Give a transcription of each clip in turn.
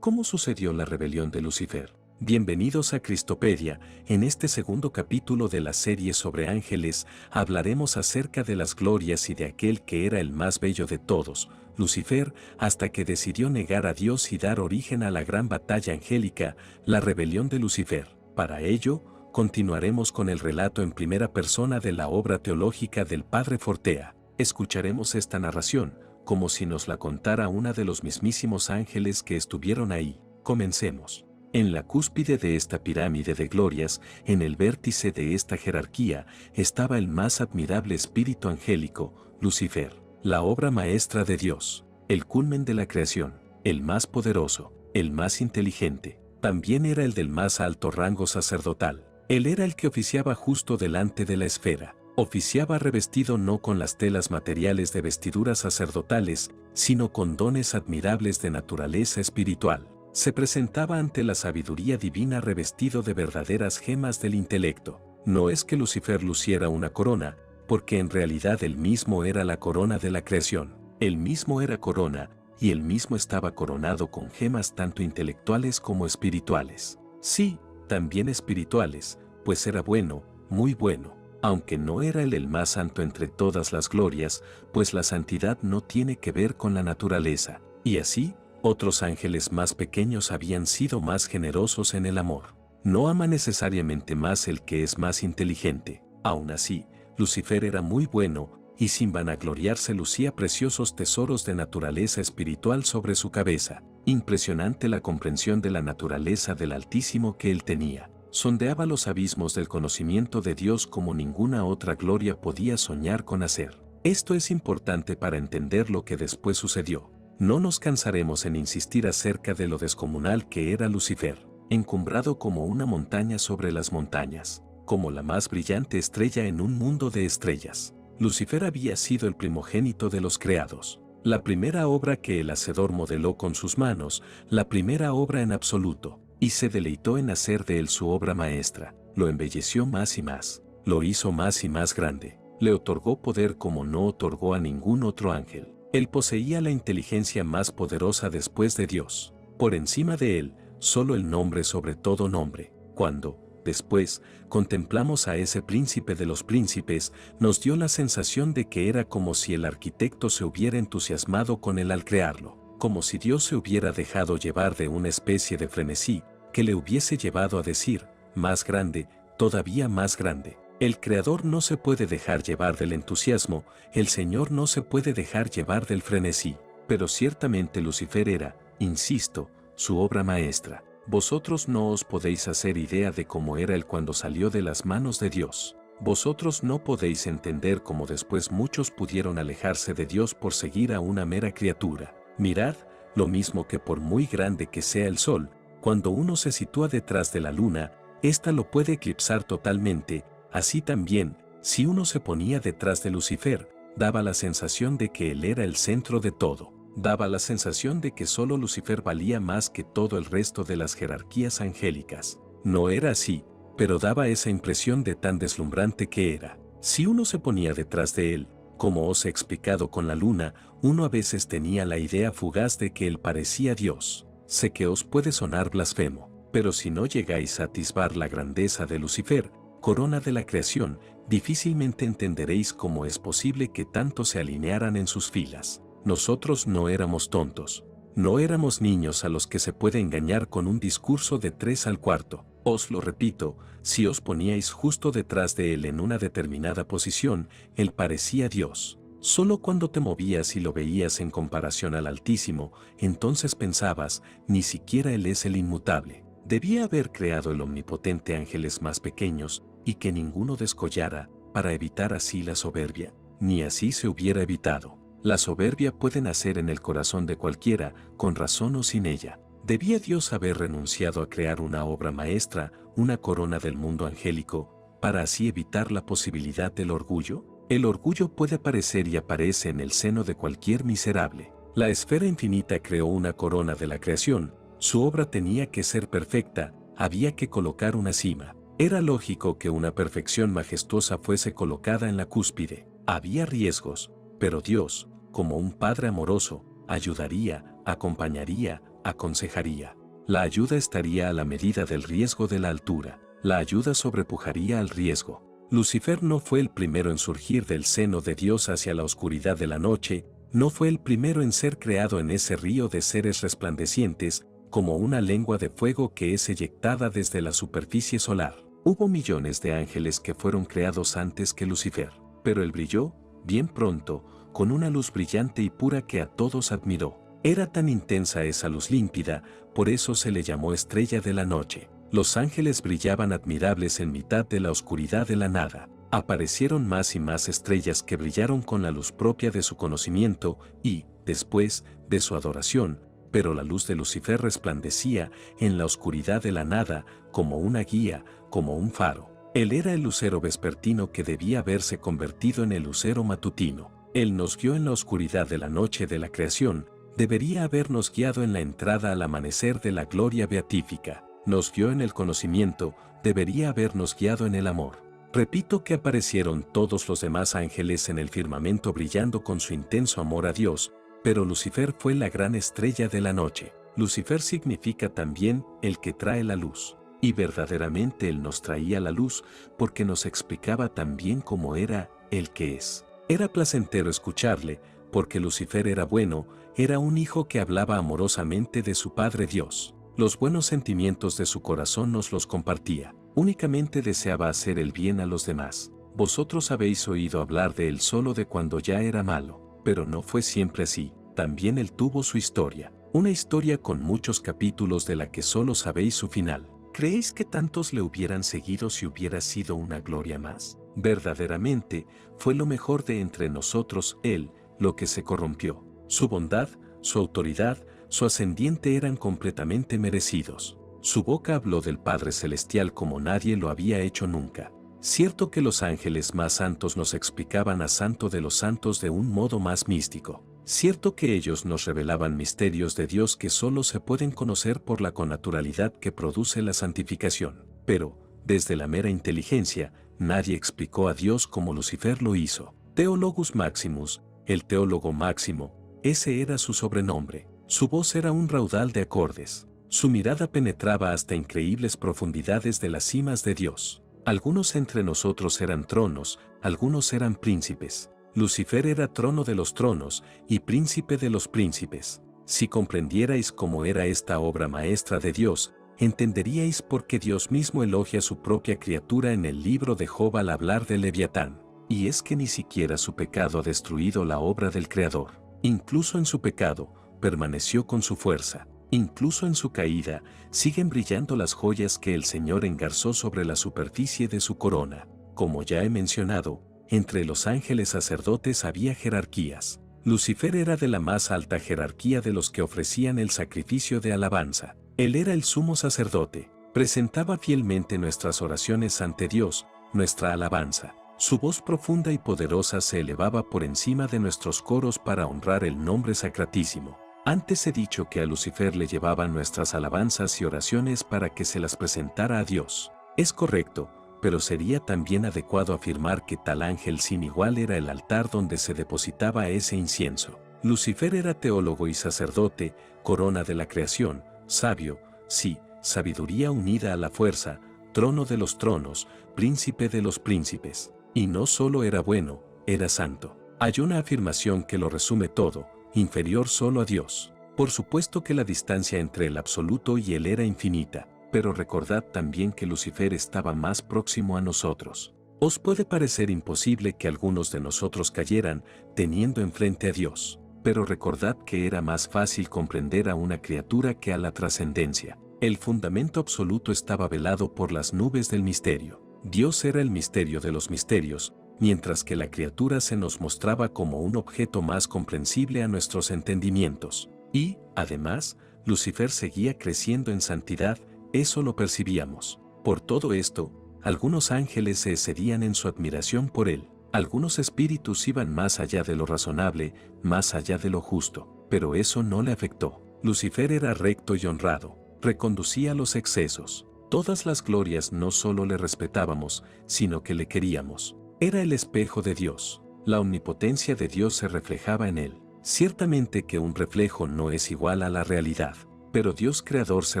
¿Cómo sucedió la rebelión de Lucifer? Bienvenidos a Cristopedia. En este segundo capítulo de la serie sobre ángeles, hablaremos acerca de las glorias y de aquel que era el más bello de todos, Lucifer, hasta que decidió negar a Dios y dar origen a la gran batalla angélica, la rebelión de Lucifer. Para ello, continuaremos con el relato en primera persona de la obra teológica del Padre Fortea. Escucharemos esta narración, como si nos la contara una de los mismísimos ángeles que estuvieron ahí. Comencemos. En la cúspide de esta pirámide de glorias, en el vértice de esta jerarquía, estaba el más admirable espíritu angélico, Lucifer, la obra maestra de Dios, el culmen de la creación, el más poderoso, el más inteligente. También era el del más alto rango sacerdotal. Él era el que oficiaba justo delante de la esfera. Oficiaba revestido no con las telas materiales de vestiduras sacerdotales, sino con dones admirables de naturaleza espiritual. Se presentaba ante la sabiduría divina revestido de verdaderas gemas del intelecto. No es que Lucifer luciera una corona, porque en realidad él mismo era la corona de la creación. Él mismo era corona, y él mismo estaba coronado con gemas tanto intelectuales como espirituales. Sí, también espirituales, pues era bueno, muy bueno. Aunque no era él el más santo entre todas las glorias, pues la santidad no tiene que ver con la naturaleza, y así, otros ángeles más pequeños habían sido más generosos en el amor. No ama necesariamente más el que es más inteligente. Aún así, Lucifer era muy bueno, y sin vanagloriarse lucía preciosos tesoros de naturaleza espiritual sobre su cabeza. Impresionante la comprensión de la naturaleza del Altísimo que él tenía. Sondeaba los abismos del conocimiento de Dios como ninguna otra gloria podía soñar con hacer. Esto es importante para entender lo que después sucedió. No nos cansaremos en insistir acerca de lo descomunal que era Lucifer, encumbrado como una montaña sobre las montañas, como la más brillante estrella en un mundo de estrellas. Lucifer había sido el primogénito de los creados, la primera obra que el Hacedor modeló con sus manos, la primera obra en absoluto, y se deleitó en hacer de él su obra maestra. Lo embelleció más y más, lo hizo más y más grande, le otorgó poder como no otorgó a ningún otro ángel. Él poseía la inteligencia más poderosa después de Dios. Por encima de él, solo el nombre sobre todo nombre. Cuando, después, contemplamos a ese príncipe de los príncipes, nos dio la sensación de que era como si el arquitecto se hubiera entusiasmado con él al crearlo, como si Dios se hubiera dejado llevar de una especie de frenesí, que le hubiese llevado a decir, más grande, todavía más grande. El Creador no se puede dejar llevar del entusiasmo, el Señor no se puede dejar llevar del frenesí, pero ciertamente Lucifer era, insisto, su obra maestra. Vosotros no os podéis hacer idea de cómo era él cuando salió de las manos de Dios. Vosotros no podéis entender cómo después muchos pudieron alejarse de Dios por seguir a una mera criatura. Mirad, lo mismo que por muy grande que sea el sol, cuando uno se sitúa detrás de la luna, ésta lo puede eclipsar totalmente. Así también, si uno se ponía detrás de Lucifer, daba la sensación de que él era el centro de todo. Daba la sensación de que solo Lucifer valía más que todo el resto de las jerarquías angélicas. No era así, pero daba esa impresión de tan deslumbrante que era. Si uno se ponía detrás de él, como os he explicado con la luna, uno a veces tenía la idea fugaz de que él parecía Dios. Sé que os puede sonar blasfemo, pero si no llegáis a atisbar la grandeza de Lucifer, corona de la creación, difícilmente entenderéis cómo es posible que tanto se alinearan en sus filas. Nosotros no éramos tontos. No éramos niños a los que se puede engañar con un discurso de 3 al cuarto. Os lo repito, si os poníais justo detrás de él en una determinada posición, él parecía Dios. Solo cuando te movías y lo veías en comparación al Altísimo, entonces pensabas, ni siquiera él es el inmutable. Debía haber creado el omnipotente ángeles más pequeños, y que ninguno descollara, para evitar así la soberbia. Ni así se hubiera evitado. La soberbia puede nacer en el corazón de cualquiera, con razón o sin ella. ¿Debía Dios haber renunciado a crear una obra maestra, una corona del mundo angélico, para así evitar la posibilidad del orgullo? El orgullo puede aparecer y aparece en el seno de cualquier miserable. La esfera infinita creó una corona de la creación, su obra tenía que ser perfecta, había que colocar una cima. Era lógico que una perfección majestuosa fuese colocada en la cúspide. Había riesgos, pero Dios, como un Padre amoroso, ayudaría, acompañaría, aconsejaría. La ayuda estaría a la medida del riesgo de la altura. La ayuda sobrepujaría al riesgo. Lucifer no fue el primero en surgir del seno de Dios hacia la oscuridad de la noche, no fue el primero en ser creado en ese río de seres resplandecientes, como una lengua de fuego que es eyectada desde la superficie solar. Hubo millones de ángeles que fueron creados antes que Lucifer, pero él brilló, bien pronto, con una luz brillante y pura que a todos admiró. Era tan intensa esa luz límpida, por eso se le llamó estrella de la noche. Los ángeles brillaban admirables en mitad de la oscuridad de la nada. Aparecieron más y más estrellas que brillaron con la luz propia de su conocimiento y, después, de su adoración, pero la luz de Lucifer resplandecía en la oscuridad de la nada como una guía, como un faro. Él era el lucero vespertino que debía haberse convertido en el lucero matutino. Él nos guió en la oscuridad de la noche de la creación, debería habernos guiado en la entrada al amanecer de la gloria beatífica. Nos guió en el conocimiento, debería habernos guiado en el amor. Repito que aparecieron todos los demás ángeles en el firmamento brillando con su intenso amor a Dios, pero Lucifer fue la gran estrella de la noche. Lucifer significa también el que trae la luz. Y verdaderamente Él nos traía la luz porque nos explicaba también cómo era el que es. Era placentero escucharle, porque Lucifer era bueno, era un hijo que hablaba amorosamente de su Padre Dios. Los buenos sentimientos de su corazón nos los compartía. Únicamente deseaba hacer el bien a los demás. Vosotros habéis oído hablar de él solo de cuando ya era malo, pero no fue siempre así. También él tuvo su historia. Una historia con muchos capítulos de la que solo sabéis su final. ¿Creéis que tantos le hubieran seguido si hubiera sido una gloria más? Verdaderamente, fue lo mejor de entre nosotros él, lo que se corrompió. Su bondad, su autoridad, su ascendiente eran completamente merecidos. Su boca habló del Padre Celestial como nadie lo había hecho nunca. Cierto que los ángeles más santos nos explicaban a Santo de los Santos de un modo más místico. Cierto que ellos nos revelaban misterios de Dios que solo se pueden conocer por la connaturalidad que produce la santificación. Pero, desde la mera inteligencia, nadie explicó a Dios como Lucifer lo hizo. Theologus Maximus, el teólogo máximo, ese era su sobrenombre. Su voz era un raudal de acordes. Su mirada penetraba hasta increíbles profundidades de las cimas de Dios. Algunos entre nosotros eran tronos, algunos eran príncipes. Lucifer era trono de los tronos y príncipe de los príncipes. Si comprendierais cómo era esta obra maestra de Dios, entenderíais por qué Dios mismo elogia a su propia criatura en el libro de Job al hablar de Leviatán. Y es que ni siquiera su pecado ha destruido la obra del Creador. Incluso en su pecado, permaneció con su fuerza. Incluso en su caída, siguen brillando las joyas que el Señor engarzó sobre la superficie de su corona. Como ya he mencionado, entre los ángeles sacerdotes había jerarquías. Lucifer era de la más alta jerarquía de los que ofrecían el sacrificio de alabanza. Él era el sumo sacerdote, presentaba fielmente nuestras oraciones ante Dios, nuestra alabanza. Su voz profunda y poderosa se elevaba por encima de nuestros coros para honrar el nombre sacratísimo. Antes he dicho que a Lucifer le llevaban nuestras alabanzas y oraciones para que se las presentara a Dios. Es correcto, pero sería también adecuado afirmar que tal ángel sin igual era el altar donde se depositaba ese incienso. Lucifer era teólogo y sacerdote, corona de la creación, sabio, sí, sabiduría unida a la fuerza, trono de los tronos, príncipe de los príncipes. Y no solo era bueno, era santo. Hay una afirmación que lo resume todo, inferior solo a Dios. Por supuesto que la distancia entre el absoluto y él era infinita, pero recordad también que Lucifer estaba más próximo a nosotros. Os puede parecer imposible que algunos de nosotros cayeran teniendo enfrente a Dios, pero recordad que era más fácil comprender a una criatura que a la trascendencia. El fundamento absoluto estaba velado por las nubes del misterio. Dios era el misterio de los misterios, mientras que la criatura se nos mostraba como un objeto más comprensible a nuestros entendimientos. Y, además, Lucifer seguía creciendo en santidad, eso lo percibíamos. Por todo esto, algunos ángeles se excedían en su admiración por él. Algunos espíritus iban más allá de lo razonable, más allá de lo justo, pero eso no le afectó. Lucifer era recto y honrado, reconducía los excesos. Todas las glorias no solo le respetábamos, sino que le queríamos. Era el espejo de Dios. La omnipotencia de Dios se reflejaba en él. Ciertamente que un reflejo no es igual a la realidad. pero Dios Creador se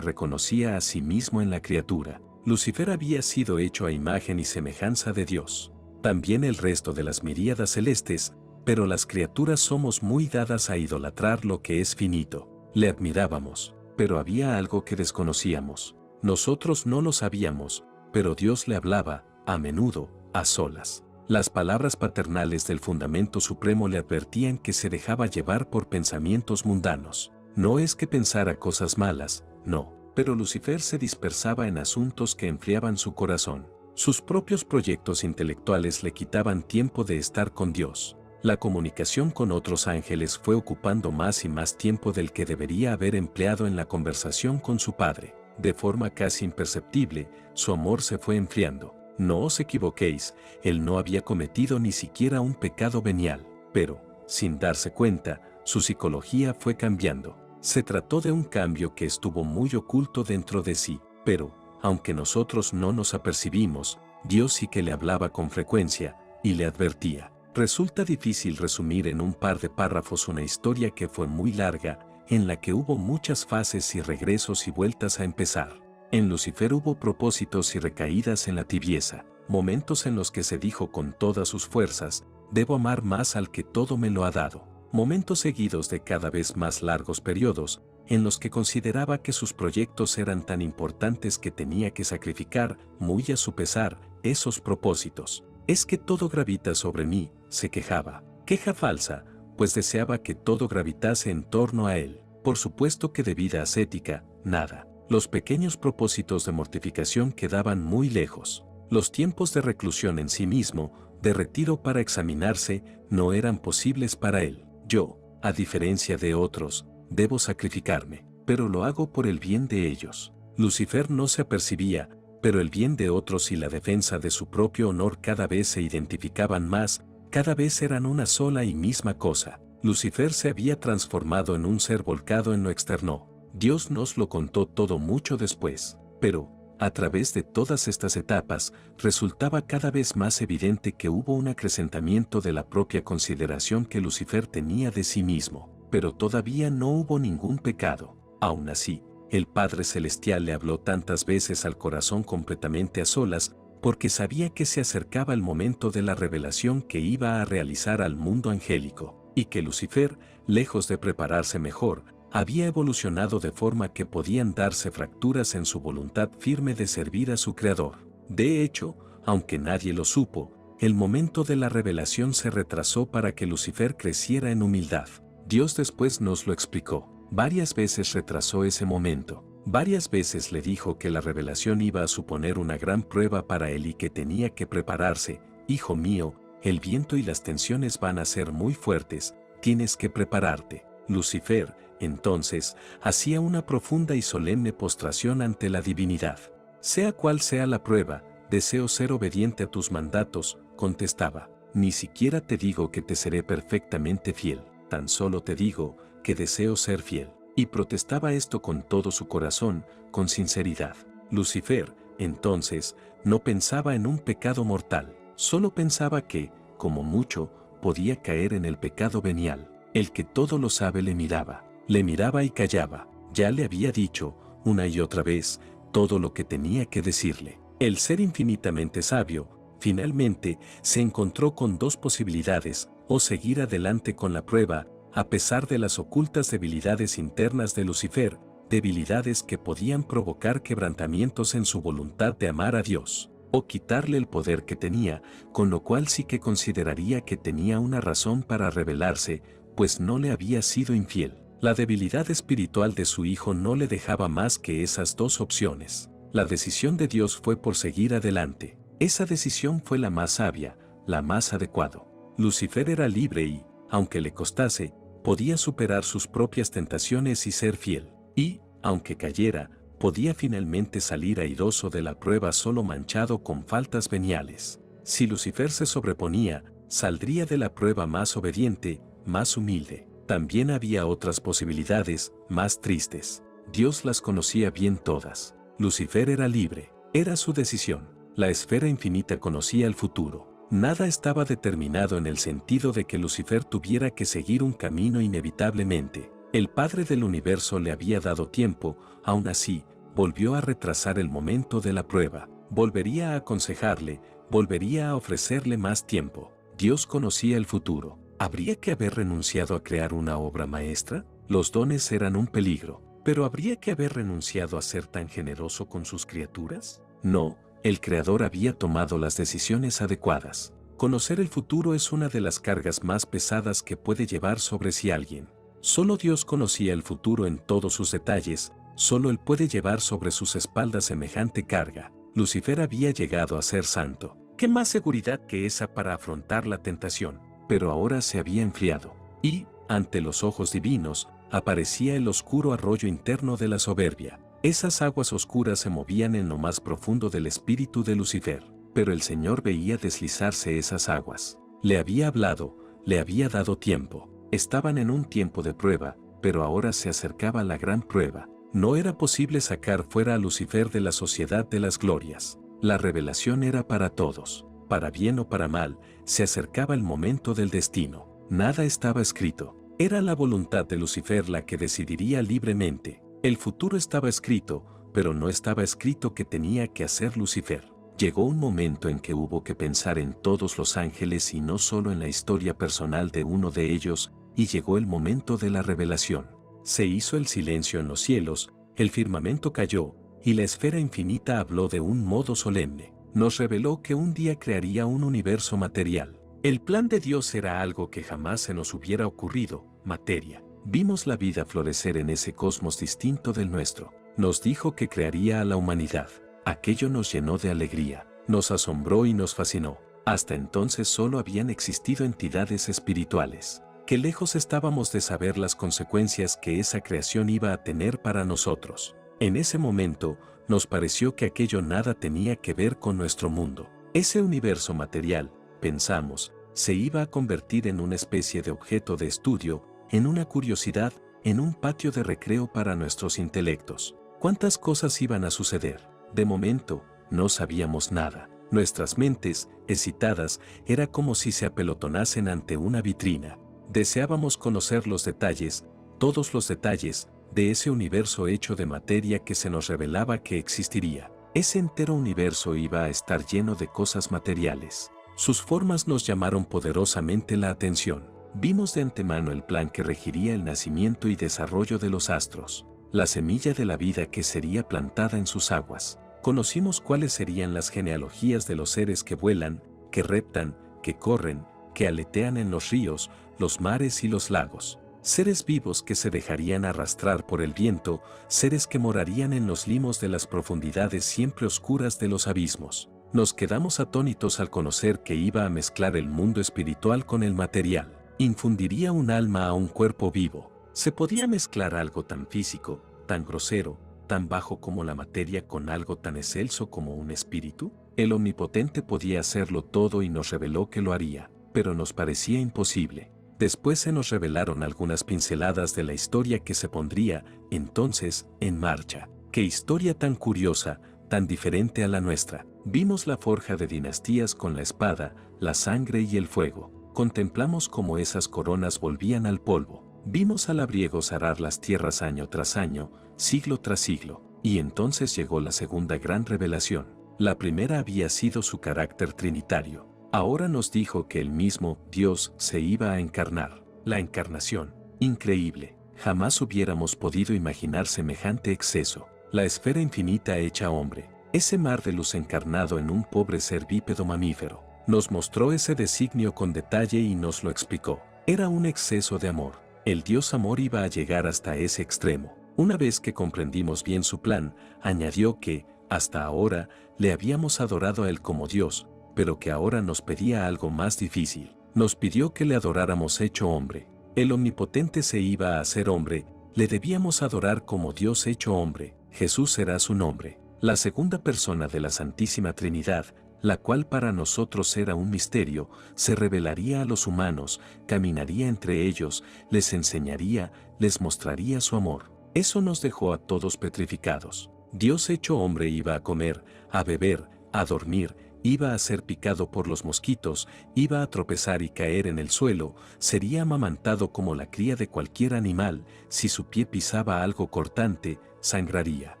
reconocía a sí mismo en la criatura. Lucifer había sido hecho a imagen y semejanza de Dios. También el resto de las miríadas celestes, pero las criaturas somos muy dadas a idolatrar lo que es finito. Le admirábamos, pero había algo que desconocíamos. Nosotros no lo sabíamos, pero Dios le hablaba, a menudo, a solas. Las palabras paternales del fundamento supremo le advertían que se dejaba llevar por pensamientos mundanos. No es que pensara cosas malas, no, pero Lucifer se dispersaba en asuntos que enfriaban su corazón. Sus propios proyectos intelectuales le quitaban tiempo de estar con Dios. La comunicación con otros ángeles fue ocupando más y más tiempo del que debería haber empleado en la conversación con su padre. De forma casi imperceptible, su amor se fue enfriando. No os equivoquéis, él no había cometido ni siquiera un pecado venial, pero, sin darse cuenta, su psicología fue cambiando. Se trató de un cambio que estuvo muy oculto dentro de sí, pero, aunque nosotros no nos apercibimos, Dios sí que le hablaba con frecuencia, y le advertía. Resulta difícil resumir en un par de párrafos una historia que fue muy larga, en la que hubo muchas fases y regresos y vueltas a empezar. En Lucifer hubo propósitos y recaídas en la tibieza, momentos en los que se dijo con todas sus fuerzas, debo amar más al que todo me lo ha dado. Momentos seguidos de cada vez más largos periodos, en los que consideraba que sus proyectos eran tan importantes que tenía que sacrificar, muy a su pesar, esos propósitos. Es que todo gravita sobre mí, se quejaba. Queja falsa, pues deseaba que todo gravitase en torno a él. Por supuesto que de vida ascética, nada. Los pequeños propósitos de mortificación quedaban muy lejos. Los tiempos de reclusión en sí mismo, de retiro para examinarse, no eran posibles para él. Yo, a diferencia de otros, debo sacrificarme, pero lo hago por el bien de ellos. Lucifer no se apercibía, pero el bien de otros y la defensa de su propio honor cada vez se identificaban más, cada vez eran una sola y misma cosa. Lucifer se había transformado en un ser volcado en lo externo. Dios nos lo contó todo mucho después, pero, a través de todas estas etapas, resultaba cada vez más evidente que hubo un acrecentamiento de la propia consideración que Lucifer tenía de sí mismo, pero todavía no hubo ningún pecado. Aún así, el Padre Celestial le habló tantas veces al corazón completamente a solas, porque sabía que se acercaba el momento de la revelación que iba a realizar al mundo angélico, y que Lucifer, lejos de prepararse mejor, había evolucionado de forma que podían darse fracturas en su voluntad firme de servir a su Creador. De hecho, aunque nadie lo supo, el momento de la revelación se retrasó para que Lucifer creciera en humildad. Dios después nos lo explicó. Varias veces retrasó ese momento. Varias veces le dijo que la revelación iba a suponer una gran prueba para él y que tenía que prepararse. Hijo mío, el viento y las tensiones van a ser muy fuertes, tienes que prepararte. Lucifer, entonces, hacía una profunda y solemne postración ante la divinidad. Sea cual sea la prueba, deseo ser obediente a tus mandatos, contestaba. Ni siquiera te digo que te seré perfectamente fiel, tan solo te digo que deseo ser fiel. Y protestaba esto con todo su corazón, con sinceridad. Lucifer, entonces, no pensaba en un pecado mortal, solo pensaba que, como mucho, podía caer en el pecado venial. El que todo lo sabe le miraba y callaba. Ya le había dicho, una y otra vez, todo lo que tenía que decirle. El ser infinitamente sabio, finalmente, se encontró con dos posibilidades, o seguir adelante con la prueba, a pesar de las ocultas debilidades internas de Lucifer, debilidades que podían provocar quebrantamientos en su voluntad de amar a Dios, o quitarle el poder que tenía, con lo cual sí que consideraría que tenía una razón para rebelarse, pues no le había sido infiel. La debilidad espiritual de su hijo no le dejaba más que esas dos opciones. La decisión de Dios fue por seguir adelante. Esa decisión fue la más sabia, la más adecuada. Lucifer era libre y, aunque le costase, podía superar sus propias tentaciones y ser fiel. Y, aunque cayera, podía finalmente salir airoso de la prueba solo manchado con faltas veniales. Si Lucifer se sobreponía, saldría de la prueba más obediente, más humilde. También había otras posibilidades, más tristes. Dios las conocía bien todas. Lucifer era libre, era su decisión. La esfera infinita conocía el futuro. Nada estaba determinado en el sentido de que Lucifer tuviera que seguir un camino inevitablemente. El Padre del universo le había dado tiempo, aún así, volvió a retrasar el momento de la prueba. Volvería a aconsejarle, volvería a ofrecerle más tiempo. Dios conocía el futuro. ¿Habría que haber renunciado a crear una obra maestra? Los dones eran un peligro, pero ¿habría que haber renunciado a ser tan generoso con sus criaturas? No, el Creador había tomado las decisiones adecuadas. Conocer el futuro es una de las cargas más pesadas que puede llevar sobre sí alguien. Solo Dios conocía el futuro en todos sus detalles, solo Él puede llevar sobre sus espaldas semejante carga. Lucifer había llegado a ser santo. ¿Qué más seguridad que esa para afrontar la tentación? Pero ahora se había enfriado. Y, ante los ojos divinos, aparecía el oscuro arroyo interno de la soberbia. Esas aguas oscuras se movían en lo más profundo del espíritu de Lucifer. Pero el Señor veía deslizarse esas aguas. Le había hablado, le había dado tiempo. Estaban en un tiempo de prueba, pero ahora se acercaba la gran prueba. No era posible sacar fuera a Lucifer de la sociedad de las glorias. La revelación era para todos. Para bien o para mal, se acercaba el momento del destino. Nada estaba escrito. Era la voluntad de Lucifer la que decidiría libremente. El futuro estaba escrito, pero no estaba escrito qué tenía que hacer Lucifer. Llegó un momento en que hubo que pensar en todos los ángeles y no solo en la historia personal de uno de ellos, y llegó el momento de la revelación. Se hizo el silencio en los cielos, el firmamento cayó, y la esfera infinita habló de un modo solemne. Nos reveló que un día crearía un universo material. El plan de Dios era algo que jamás se nos hubiera ocurrido, materia. Vimos la vida florecer en ese cosmos distinto del nuestro. Nos dijo que crearía a la humanidad. Aquello nos llenó de alegría, nos asombró y nos fascinó. Hasta entonces solo habían existido entidades espirituales. Qué lejos estábamos de saber las consecuencias que esa creación iba a tener para nosotros. En ese momento, nos pareció que aquello nada tenía que ver con nuestro mundo. Ese universo material, pensamos, se iba a convertir en una especie de objeto de estudio, en una curiosidad, en un patio de recreo para nuestros intelectos. ¿Cuántas cosas iban a suceder? De momento, no sabíamos nada. Nuestras mentes, excitadas, era como si se apelotonasen ante una vitrina. Deseábamos conocer los detalles, todos los detalles, de ese universo hecho de materia que se nos revelaba que existiría. Ese entero universo iba a estar lleno de cosas materiales. Sus formas nos llamaron poderosamente la atención. Vimos de antemano el plan que regiría el nacimiento y desarrollo de los astros, la semilla de la vida que sería plantada en sus aguas. Conocimos cuáles serían las genealogías de los seres que vuelan, que reptan, que corren, que aletean en los ríos, los mares y los lagos. Seres vivos que se dejarían arrastrar por el viento, seres que morarían en los limos de las profundidades siempre oscuras de los abismos. Nos quedamos atónitos al conocer que iba a mezclar el mundo espiritual con el material. Infundiría un alma a un cuerpo vivo. ¿Se podía mezclar algo tan físico, tan grosero, tan bajo como la materia con algo tan excelso como un espíritu? El Omnipotente podía hacerlo todo y nos reveló que lo haría, pero nos parecía imposible. Después se nos revelaron algunas pinceladas de la historia que se pondría, entonces, en marcha. ¡Qué historia tan curiosa, tan diferente a la nuestra! Vimos la forja de dinastías con la espada, la sangre y el fuego. Contemplamos cómo esas coronas volvían al polvo. Vimos a labriegos arar las tierras año tras año, siglo tras siglo. Y entonces llegó la segunda gran revelación. La primera había sido su carácter trinitario. Ahora nos dijo que el mismo Dios se iba a encarnar. La encarnación, increíble. Jamás hubiéramos podido imaginar semejante exceso. La esfera infinita hecha hombre. Ese mar de luz encarnado en un pobre ser bípedo mamífero. Nos mostró ese designio con detalle y nos lo explicó. Era un exceso de amor. El Dios amor iba a llegar hasta ese extremo. Una vez que comprendimos bien su plan, añadió que, hasta ahora, le habíamos adorado a Él como Dios, pero que ahora nos pedía algo más difícil. Nos pidió que le adoráramos hecho hombre. El Omnipotente se iba a hacer hombre, le debíamos adorar como Dios hecho hombre. Jesús será su nombre. La segunda persona de la Santísima Trinidad, la cual para nosotros era un misterio, se revelaría a los humanos, caminaría entre ellos, les enseñaría, les mostraría su amor. Eso nos dejó a todos petrificados. Dios hecho hombre iba a comer, a beber, a dormir, iba a ser picado por los mosquitos, iba a tropezar y caer en el suelo, sería amamantado como la cría de cualquier animal, si su pie pisaba algo cortante, sangraría.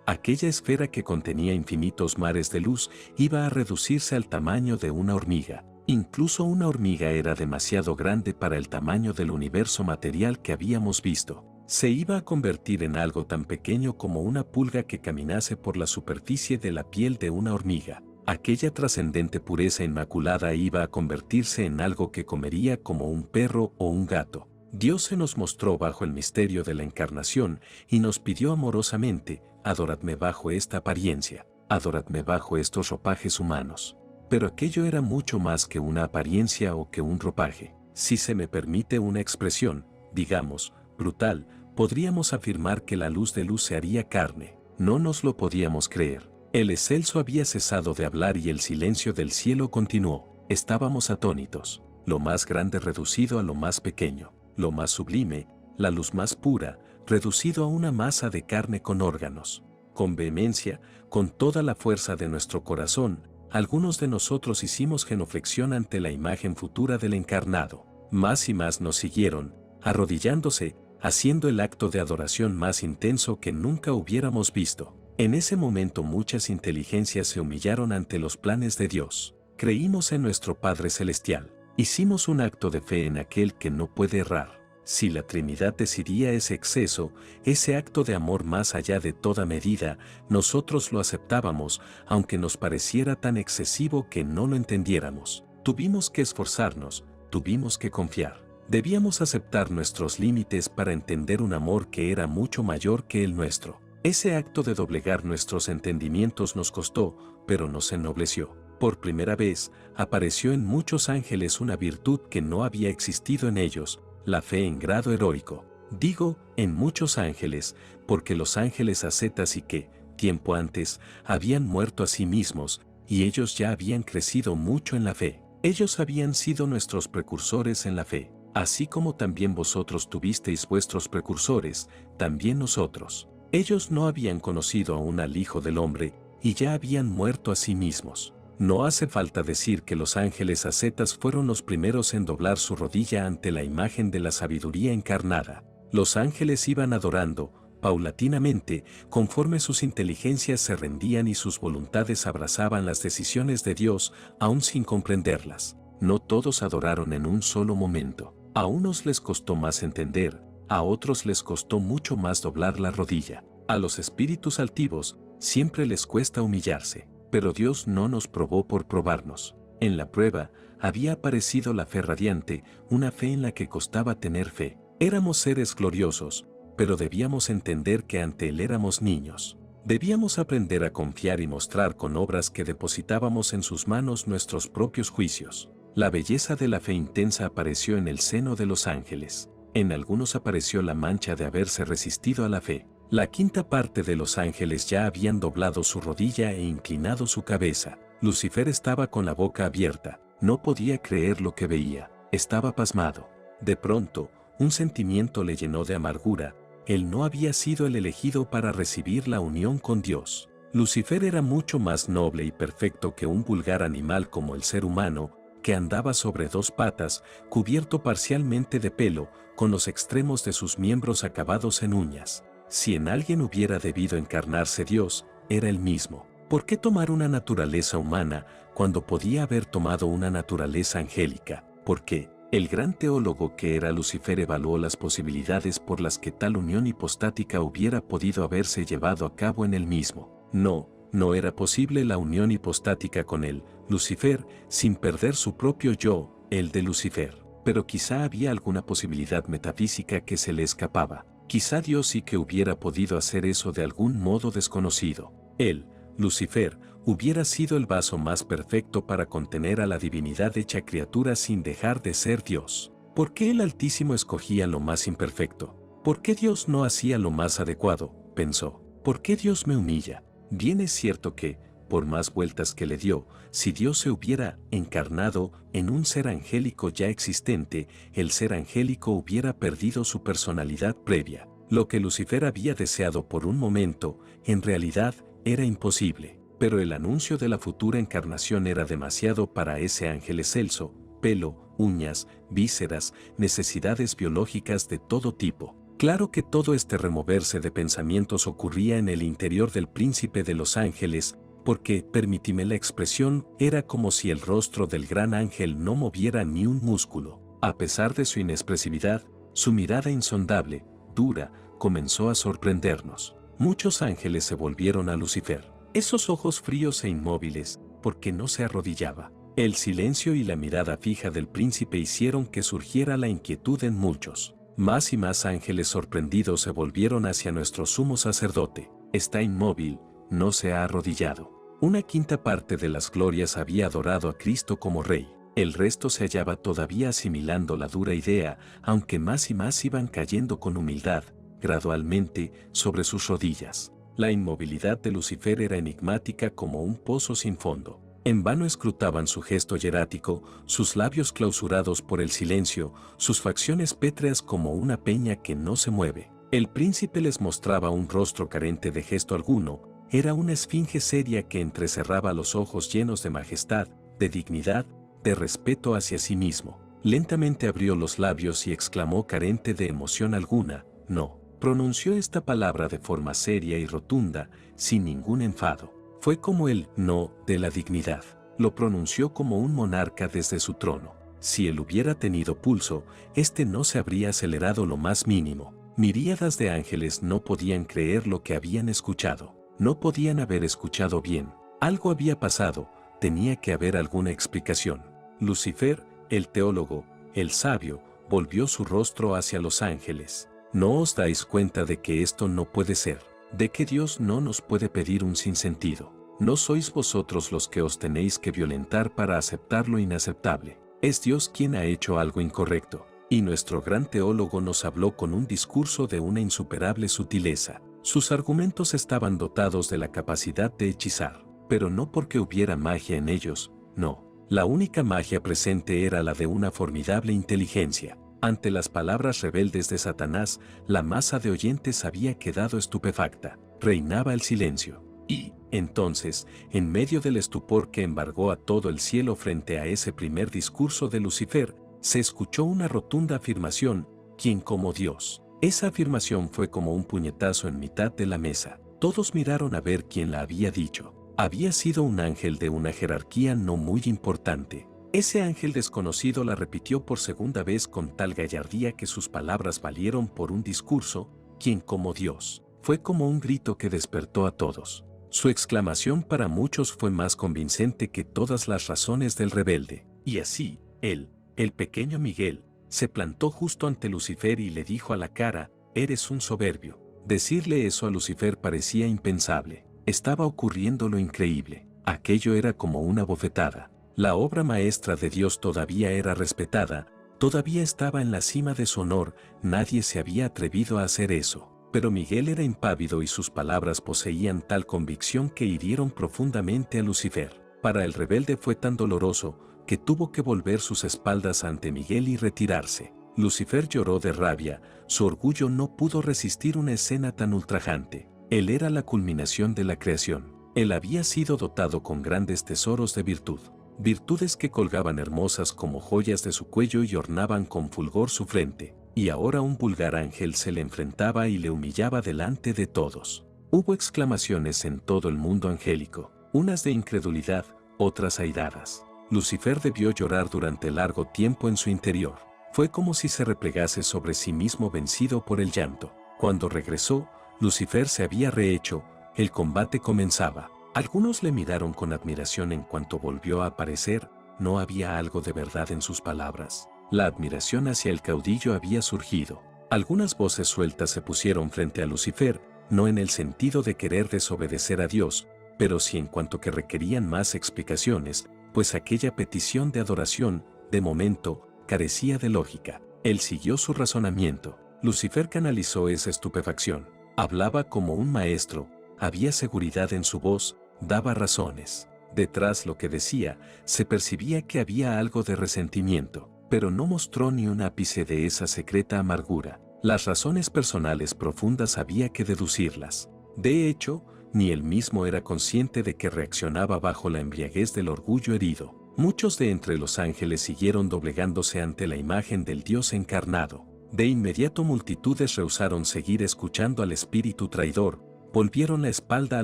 Aquella esfera que contenía infinitos mares de luz iba a reducirse al tamaño de una hormiga. Incluso una hormiga era demasiado grande para el tamaño del universo material que habíamos visto. Se iba a convertir en algo tan pequeño como una pulga que caminase por la superficie de la piel de una hormiga. Aquella trascendente pureza inmaculada iba a convertirse en algo que comería como un perro o un gato. Dios se nos mostró bajo el misterio de la encarnación y nos pidió amorosamente: adoradme bajo esta apariencia, adoradme bajo estos ropajes humanos. Pero aquello era mucho más que una apariencia o que un ropaje. Si se me permite una expresión, digamos, brutal, podríamos afirmar que la luz de luz se haría carne. No nos lo podíamos creer. El excelso había cesado de hablar y el silencio del cielo continuó. Estábamos atónitos. Lo más grande reducido a lo más pequeño, lo más sublime, la luz más pura, reducido a una masa de carne con órganos. Con vehemencia, con toda la fuerza de nuestro corazón, algunos de nosotros hicimos genuflexión ante la imagen futura del encarnado. Más y más nos siguieron, arrodillándose, haciendo el acto de adoración más intenso que nunca hubiéramos visto. En ese momento muchas inteligencias se humillaron ante los planes de Dios. Creímos en nuestro Padre Celestial. Hicimos un acto de fe en aquel que no puede errar. Si la Trinidad decidía ese exceso, ese acto de amor más allá de toda medida, nosotros lo aceptábamos, aunque nos pareciera tan excesivo que no lo entendiéramos. Tuvimos que esforzarnos, tuvimos que confiar. Debíamos aceptar nuestros límites para entender un amor que era mucho mayor que el nuestro. Ese acto de doblegar nuestros entendimientos nos costó, pero nos ennobleció. Por primera vez, apareció en muchos ángeles una virtud que no había existido en ellos: la fe en grado heroico. Digo, en muchos ángeles, porque los ángeles ascetas y que, tiempo antes, habían muerto a sí mismos, y ellos ya habían crecido mucho en la fe. Ellos habían sido nuestros precursores en la fe. Así como también vosotros tuvisteis vuestros precursores, también nosotros. Ellos no habían conocido aún al Hijo del Hombre, y ya habían muerto a sí mismos. No hace falta decir que los ángeles ascetas fueron los primeros en doblar su rodilla ante la imagen de la sabiduría encarnada. Los ángeles iban adorando, paulatinamente, conforme sus inteligencias se rendían y sus voluntades abrazaban las decisiones de Dios, aún sin comprenderlas. No todos adoraron en un solo momento. A unos les costó más entender, a otros les costó mucho más doblar la rodilla. A los espíritus altivos siempre les cuesta humillarse. Pero Dios no nos probó por probarnos. En la prueba había aparecido la fe radiante, una fe en la que costaba tener fe. Éramos seres gloriosos, pero debíamos entender que ante Él éramos niños. Debíamos aprender a confiar y mostrar con obras que depositábamos en sus manos nuestros propios juicios. La belleza de la fe intensa apareció en el seno de los ángeles. En algunos apareció la mancha de haberse resistido a la fe. La quinta parte de los ángeles ya habían doblado su rodilla e inclinado su cabeza. Lucifer estaba con la boca abierta, no podía creer lo que veía, estaba pasmado. De pronto, un sentimiento le llenó de amargura: él no había sido el elegido para recibir la unión con Dios. Lucifer era mucho más noble y perfecto que un vulgar animal como el ser humano, que andaba sobre dos patas, cubierto parcialmente de pelo, con los extremos de sus miembros acabados en uñas. Si en alguien hubiera debido encarnarse Dios, era él mismo. ¿Por qué tomar una naturaleza humana cuando podía haber tomado una naturaleza angélica? ¿Por qué? El gran teólogo que era Lucifer evaluó las posibilidades por las que tal unión hipostática hubiera podido haberse llevado a cabo en él mismo. No era posible la unión hipostática con él, Lucifer, sin perder su propio yo, el de Lucifer. Pero quizá había alguna posibilidad metafísica que se le escapaba. Quizá Dios sí que hubiera podido hacer eso de algún modo desconocido. Él, Lucifer, hubiera sido el vaso más perfecto para contener a la divinidad hecha criatura sin dejar de ser Dios. ¿Por qué el Altísimo escogía lo más imperfecto? ¿Por qué Dios no hacía lo más adecuado?, pensó. ¿Por qué Dios me humilla? Bien es cierto que, por más vueltas que le dio, si Dios se hubiera encarnado en un ser angélico ya existente, el ser angélico hubiera perdido su personalidad previa. Lo que Lucifer había deseado por un momento, en realidad, era imposible. pero el anuncio de la futura encarnación era demasiado para ese ángel excelso: pelo, uñas, vísceras, necesidades biológicas de todo tipo. Claro que todo este removerse de pensamientos ocurría en el interior del príncipe de los ángeles, porque, permítime la expresión, era como si el rostro del gran ángel no moviera ni un músculo. A pesar de su inexpresividad, su mirada insondable, dura, comenzó a sorprendernos. Muchos ángeles se volvieron a Lucifer. Esos ojos fríos e inmóviles, porque no se arrodillaba. El silencio y la mirada fija del príncipe hicieron que surgiera la inquietud en muchos. Más y más ángeles sorprendidos se volvieron hacia nuestro sumo sacerdote. Está inmóvil, no se ha arrodillado. Una quinta parte de las glorias había adorado a Cristo como Rey. El resto se hallaba todavía asimilando la dura idea, aunque más y más iban cayendo con humildad, gradualmente, sobre sus rodillas. La inmovilidad de Lucifer era enigmática como un pozo sin fondo. En vano escrutaban su gesto hierático, sus labios clausurados por el silencio, sus facciones pétreas como una peña que no se mueve. El príncipe les mostraba un rostro carente de gesto alguno. Era una esfinge seria que entrecerraba los ojos llenos de majestad, de dignidad, de respeto hacia sí mismo. Lentamente abrió los labios y exclamó, carente de emoción alguna: no. Pronunció esta palabra de forma seria y rotunda, sin ningún enfado. Fue como el no de la dignidad. Lo pronunció como un monarca desde su trono. Si él hubiera tenido pulso, este no se habría acelerado lo más mínimo. Miríadas de ángeles no podían creer lo que habían escuchado. No podían haber escuchado bien. Algo había pasado, tenía que haber alguna explicación. Lucifer, el teólogo, el sabio, volvió su rostro hacia los ángeles. ¿No os dais cuenta de que esto no puede ser? ¿De que Dios no nos puede pedir un sinsentido? ¿No sois vosotros los que os tenéis que violentar para aceptar lo inaceptable? Es Dios quien ha hecho algo incorrecto. Y nuestro gran teólogo nos habló con un discurso de una insuperable sutileza. Sus argumentos estaban dotados de la capacidad de hechizar, pero no porque hubiera magia en ellos, no. La única magia presente era la de una formidable inteligencia. Ante las palabras rebeldes de Satanás, la masa de oyentes había quedado estupefacta. Reinaba el silencio. Y, entonces, en medio del estupor que embargó a todo el cielo frente a ese primer discurso de Lucifer, se escuchó una rotunda afirmación: ¿quién como Dios? Esa afirmación fue como un puñetazo en mitad de la mesa. Todos miraron a ver quién la había dicho. Había sido un ángel de una jerarquía no muy importante. Ese ángel desconocido la repitió por segunda vez con tal gallardía que sus palabras valieron por un discurso: ¿quién como Dios? Fue como un grito que despertó a todos. Su exclamación para muchos fue más convincente que todas las razones del rebelde. Y así, él, el pequeño Miguel, se plantó justo ante Lucifer y le dijo a la cara: eres un soberbio. Decirle eso a Lucifer parecía impensable. Estaba ocurriendo lo increíble. Aquello era como una bofetada. La obra maestra de Dios todavía era respetada, todavía estaba en la cima de su honor, nadie se había atrevido a hacer eso. Pero Miguel era impávido y sus palabras poseían tal convicción que hirieron profundamente a Lucifer. Para el rebelde fue tan doloroso que tuvo que volver sus espaldas ante Miguel y retirarse. Lucifer lloró de rabia, su orgullo no pudo resistir una escena tan ultrajante. Él era la culminación de la creación. Él había sido dotado con grandes tesoros de virtud. Virtudes que colgaban hermosas como joyas de su cuello y ornaban con fulgor su frente, y ahora un vulgar ángel se le enfrentaba y le humillaba delante de todos. Hubo exclamaciones en todo el mundo angélico, unas de incredulidad, otras airadas. Lucifer debió llorar durante largo tiempo en su interior. Fue como si se replegase sobre sí mismo vencido por el llanto. Cuando regresó, Lucifer se había rehecho, el combate comenzaba. Algunos le miraron con admiración en cuanto volvió a aparecer, no había algo de verdad en sus palabras. La admiración hacia el caudillo había surgido. Algunas voces sueltas se pusieron frente a Lucifer, no en el sentido de querer desobedecer a Dios, pero sí en cuanto que requerían más explicaciones, pues aquella petición de adoración, de momento, carecía de lógica. Él siguió su razonamiento. Lucifer canalizó esa estupefacción. Hablaba como un maestro, había seguridad en su voz, daba razones. Detrás lo que decía, se percibía que había algo de resentimiento, pero no mostró ni un ápice de esa secreta amargura. Las razones personales profundas había que deducirlas. De hecho, ni él mismo era consciente de que reaccionaba bajo la embriaguez del orgullo herido. Muchos de entre los ángeles siguieron doblegándose ante la imagen del Dios encarnado. De inmediato multitudes rehusaron seguir escuchando al espíritu traidor, volvieron la espalda a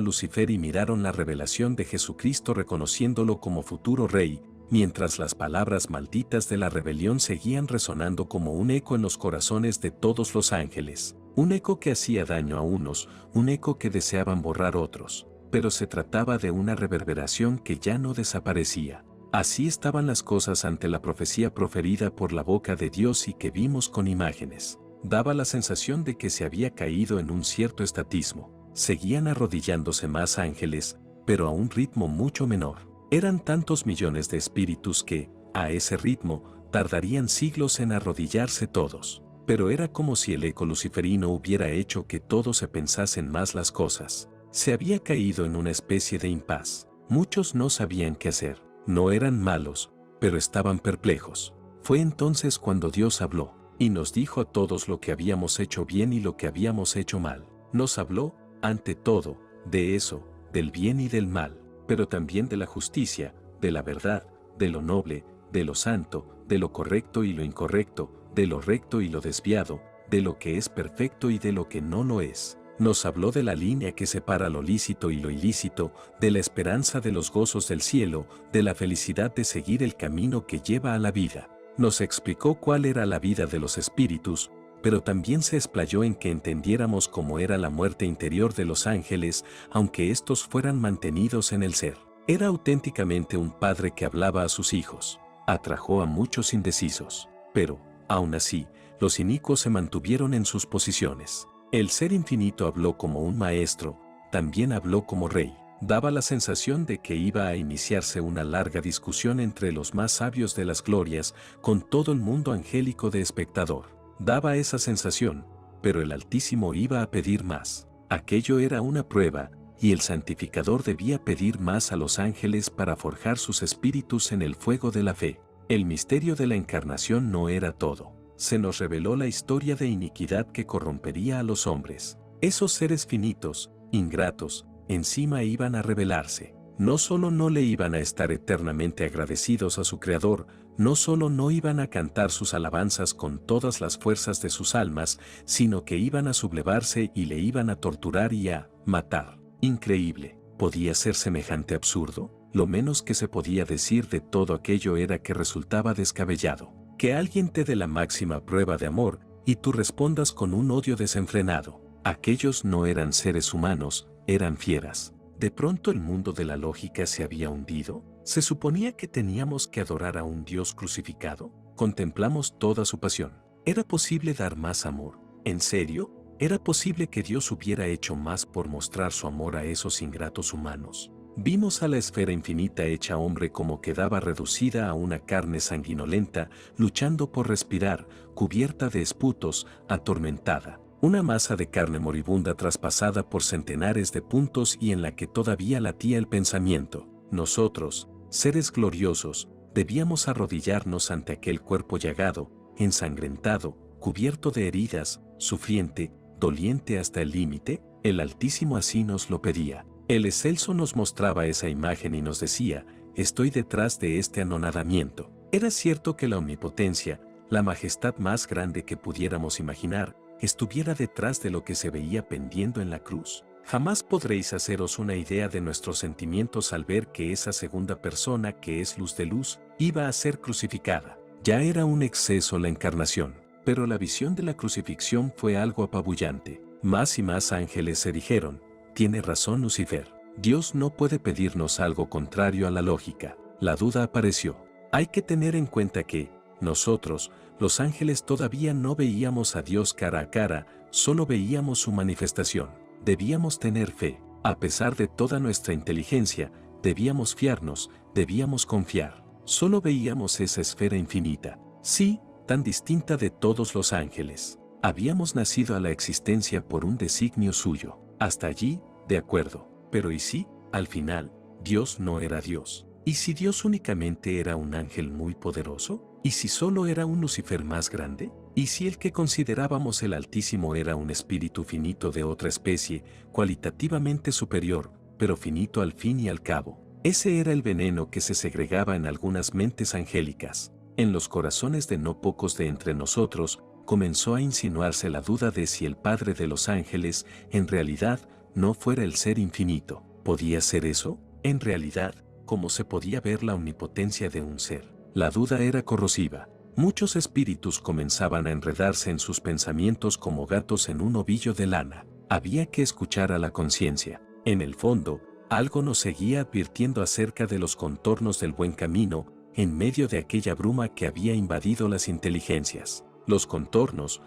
Lucifer y miraron la revelación de Jesucristo reconociéndolo como futuro rey, mientras las palabras malditas de la rebelión seguían resonando como un eco en los corazones de todos los ángeles. Un eco que hacía daño a unos, un eco que deseaban borrar otros, pero se trataba de una reverberación que ya no desaparecía. Así estaban las cosas ante la profecía proferida por la boca de Dios y que vimos con imágenes. Daba la sensación de que se había caído en un cierto estatismo. Seguían arrodillándose más ángeles, pero a un ritmo mucho menor. Eran tantos millones de espíritus que, a ese ritmo, tardarían siglos en arrodillarse todos. Pero era como si el eco luciferino hubiera hecho que todos se pensasen más las cosas. Se había caído en una especie de impas. Muchos no sabían qué hacer. No eran malos, pero estaban perplejos. Fue entonces cuando Dios habló, y nos dijo a todos lo que habíamos hecho bien y lo que habíamos hecho mal. Nos habló, ante todo, de eso, del bien y del mal, pero también de la justicia, de la verdad, de lo noble, de lo santo, de lo correcto y lo incorrecto, de lo recto y lo desviado, de lo que es perfecto y de lo que no lo es. Nos habló de la línea que separa lo lícito y lo ilícito, de la esperanza de los gozos del cielo, de la felicidad de seguir el camino que lleva a la vida. Nos explicó cuál era la vida de los espíritus, pero también se explayó en que entendiéramos cómo era la muerte interior de los ángeles, aunque éstos fueran mantenidos en el ser. Era auténticamente un padre que hablaba a sus hijos. Atrajo a muchos indecisos, pero, aún así, los inicuos se mantuvieron en sus posiciones. El Ser Infinito habló como un maestro, también habló como rey. Daba la sensación de que iba a iniciarse una larga discusión entre los más sabios de las glorias, con todo el mundo angélico de espectador. Daba esa sensación, pero el Altísimo iba a pedir más. Aquello era una prueba, y el Santificador debía pedir más a los ángeles para forjar sus espíritus en el fuego de la fe. El misterio de la encarnación no era todo. Se nos reveló la historia de iniquidad que corrompería a los hombres. Esos seres finitos, ingratos, encima iban a rebelarse. No solo no le iban a estar eternamente agradecidos a su Creador, no solo no iban a cantar sus alabanzas con todas las fuerzas de sus almas, sino que iban a sublevarse y le iban a torturar y a matar. Increíble. ¿Podía ser semejante absurdo? Lo menos que se podía decir de todo aquello era que resultaba descabellado. Que alguien te dé la máxima prueba de amor y tú respondas con un odio desenfrenado. Aquellos no eran seres humanos, eran fieras. ¿De pronto el mundo de la lógica se había hundido? ¿Se suponía que teníamos que adorar a un Dios crucificado? Contemplamos toda su pasión. ¿Era posible dar más amor? ¿En serio? ¿Era posible que Dios hubiera hecho más por mostrar su amor a esos ingratos humanos? Vimos a la esfera infinita hecha hombre como quedaba reducida a una carne sanguinolenta, luchando por respirar, cubierta de esputos, atormentada. Una masa de carne moribunda traspasada por centenares de puntos y en la que todavía latía el pensamiento. Nosotros, seres gloriosos, debíamos arrodillarnos ante aquel cuerpo llagado, ensangrentado, cubierto de heridas, sufriente, doliente hasta el límite. El Altísimo así nos lo pedía. El excelso nos mostraba esa imagen y nos decía, estoy detrás de este anonadamiento. Era cierto que la omnipotencia, la majestad más grande que pudiéramos imaginar, estuviera detrás de lo que se veía pendiendo en la cruz. Jamás podréis haceros una idea de nuestros sentimientos al ver que esa segunda persona que es luz de luz, iba a ser crucificada. Ya era un exceso la encarnación, pero la visión de la crucifixión fue algo apabullante. Más y más ángeles se dijeron, tiene razón Lucifer. Dios no puede pedirnos algo contrario a la lógica. La duda apareció. Hay que tener en cuenta que, nosotros, los ángeles todavía no veíamos a Dios cara a cara, solo veíamos su manifestación. Debíamos tener fe. A pesar de toda nuestra inteligencia, debíamos fiarnos, debíamos confiar. Solo veíamos esa esfera infinita. Sí, tan distinta de todos los ángeles. Habíamos nacido a la existencia por un designio suyo. Hasta allí, de acuerdo. Pero ¿y si, al final, Dios no era Dios? ¿Y si Dios únicamente era un ángel muy poderoso? ¿Y si solo era un Lucifer más grande? ¿Y si el que considerábamos el Altísimo era un espíritu finito de otra especie, cualitativamente superior, pero finito al fin y al cabo? Ese era el veneno que se segregaba en algunas mentes angélicas. En los corazones de no pocos de entre nosotros, comenzó a insinuarse la duda de si el Padre de los ángeles, en realidad, no fuera el ser infinito. ¿Podía ser eso? En realidad, ¿cómo se podía ver la omnipotencia de un ser? La duda era corrosiva. Muchos espíritus comenzaban a enredarse en sus pensamientos como gatos en un ovillo de lana. Había que escuchar a la conciencia. En el fondo, algo nos seguía advirtiendo acerca de los contornos del buen camino, en medio de aquella bruma que había invadido las inteligencias. Los contornos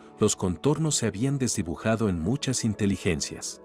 se habían desdibujado en muchas inteligencias.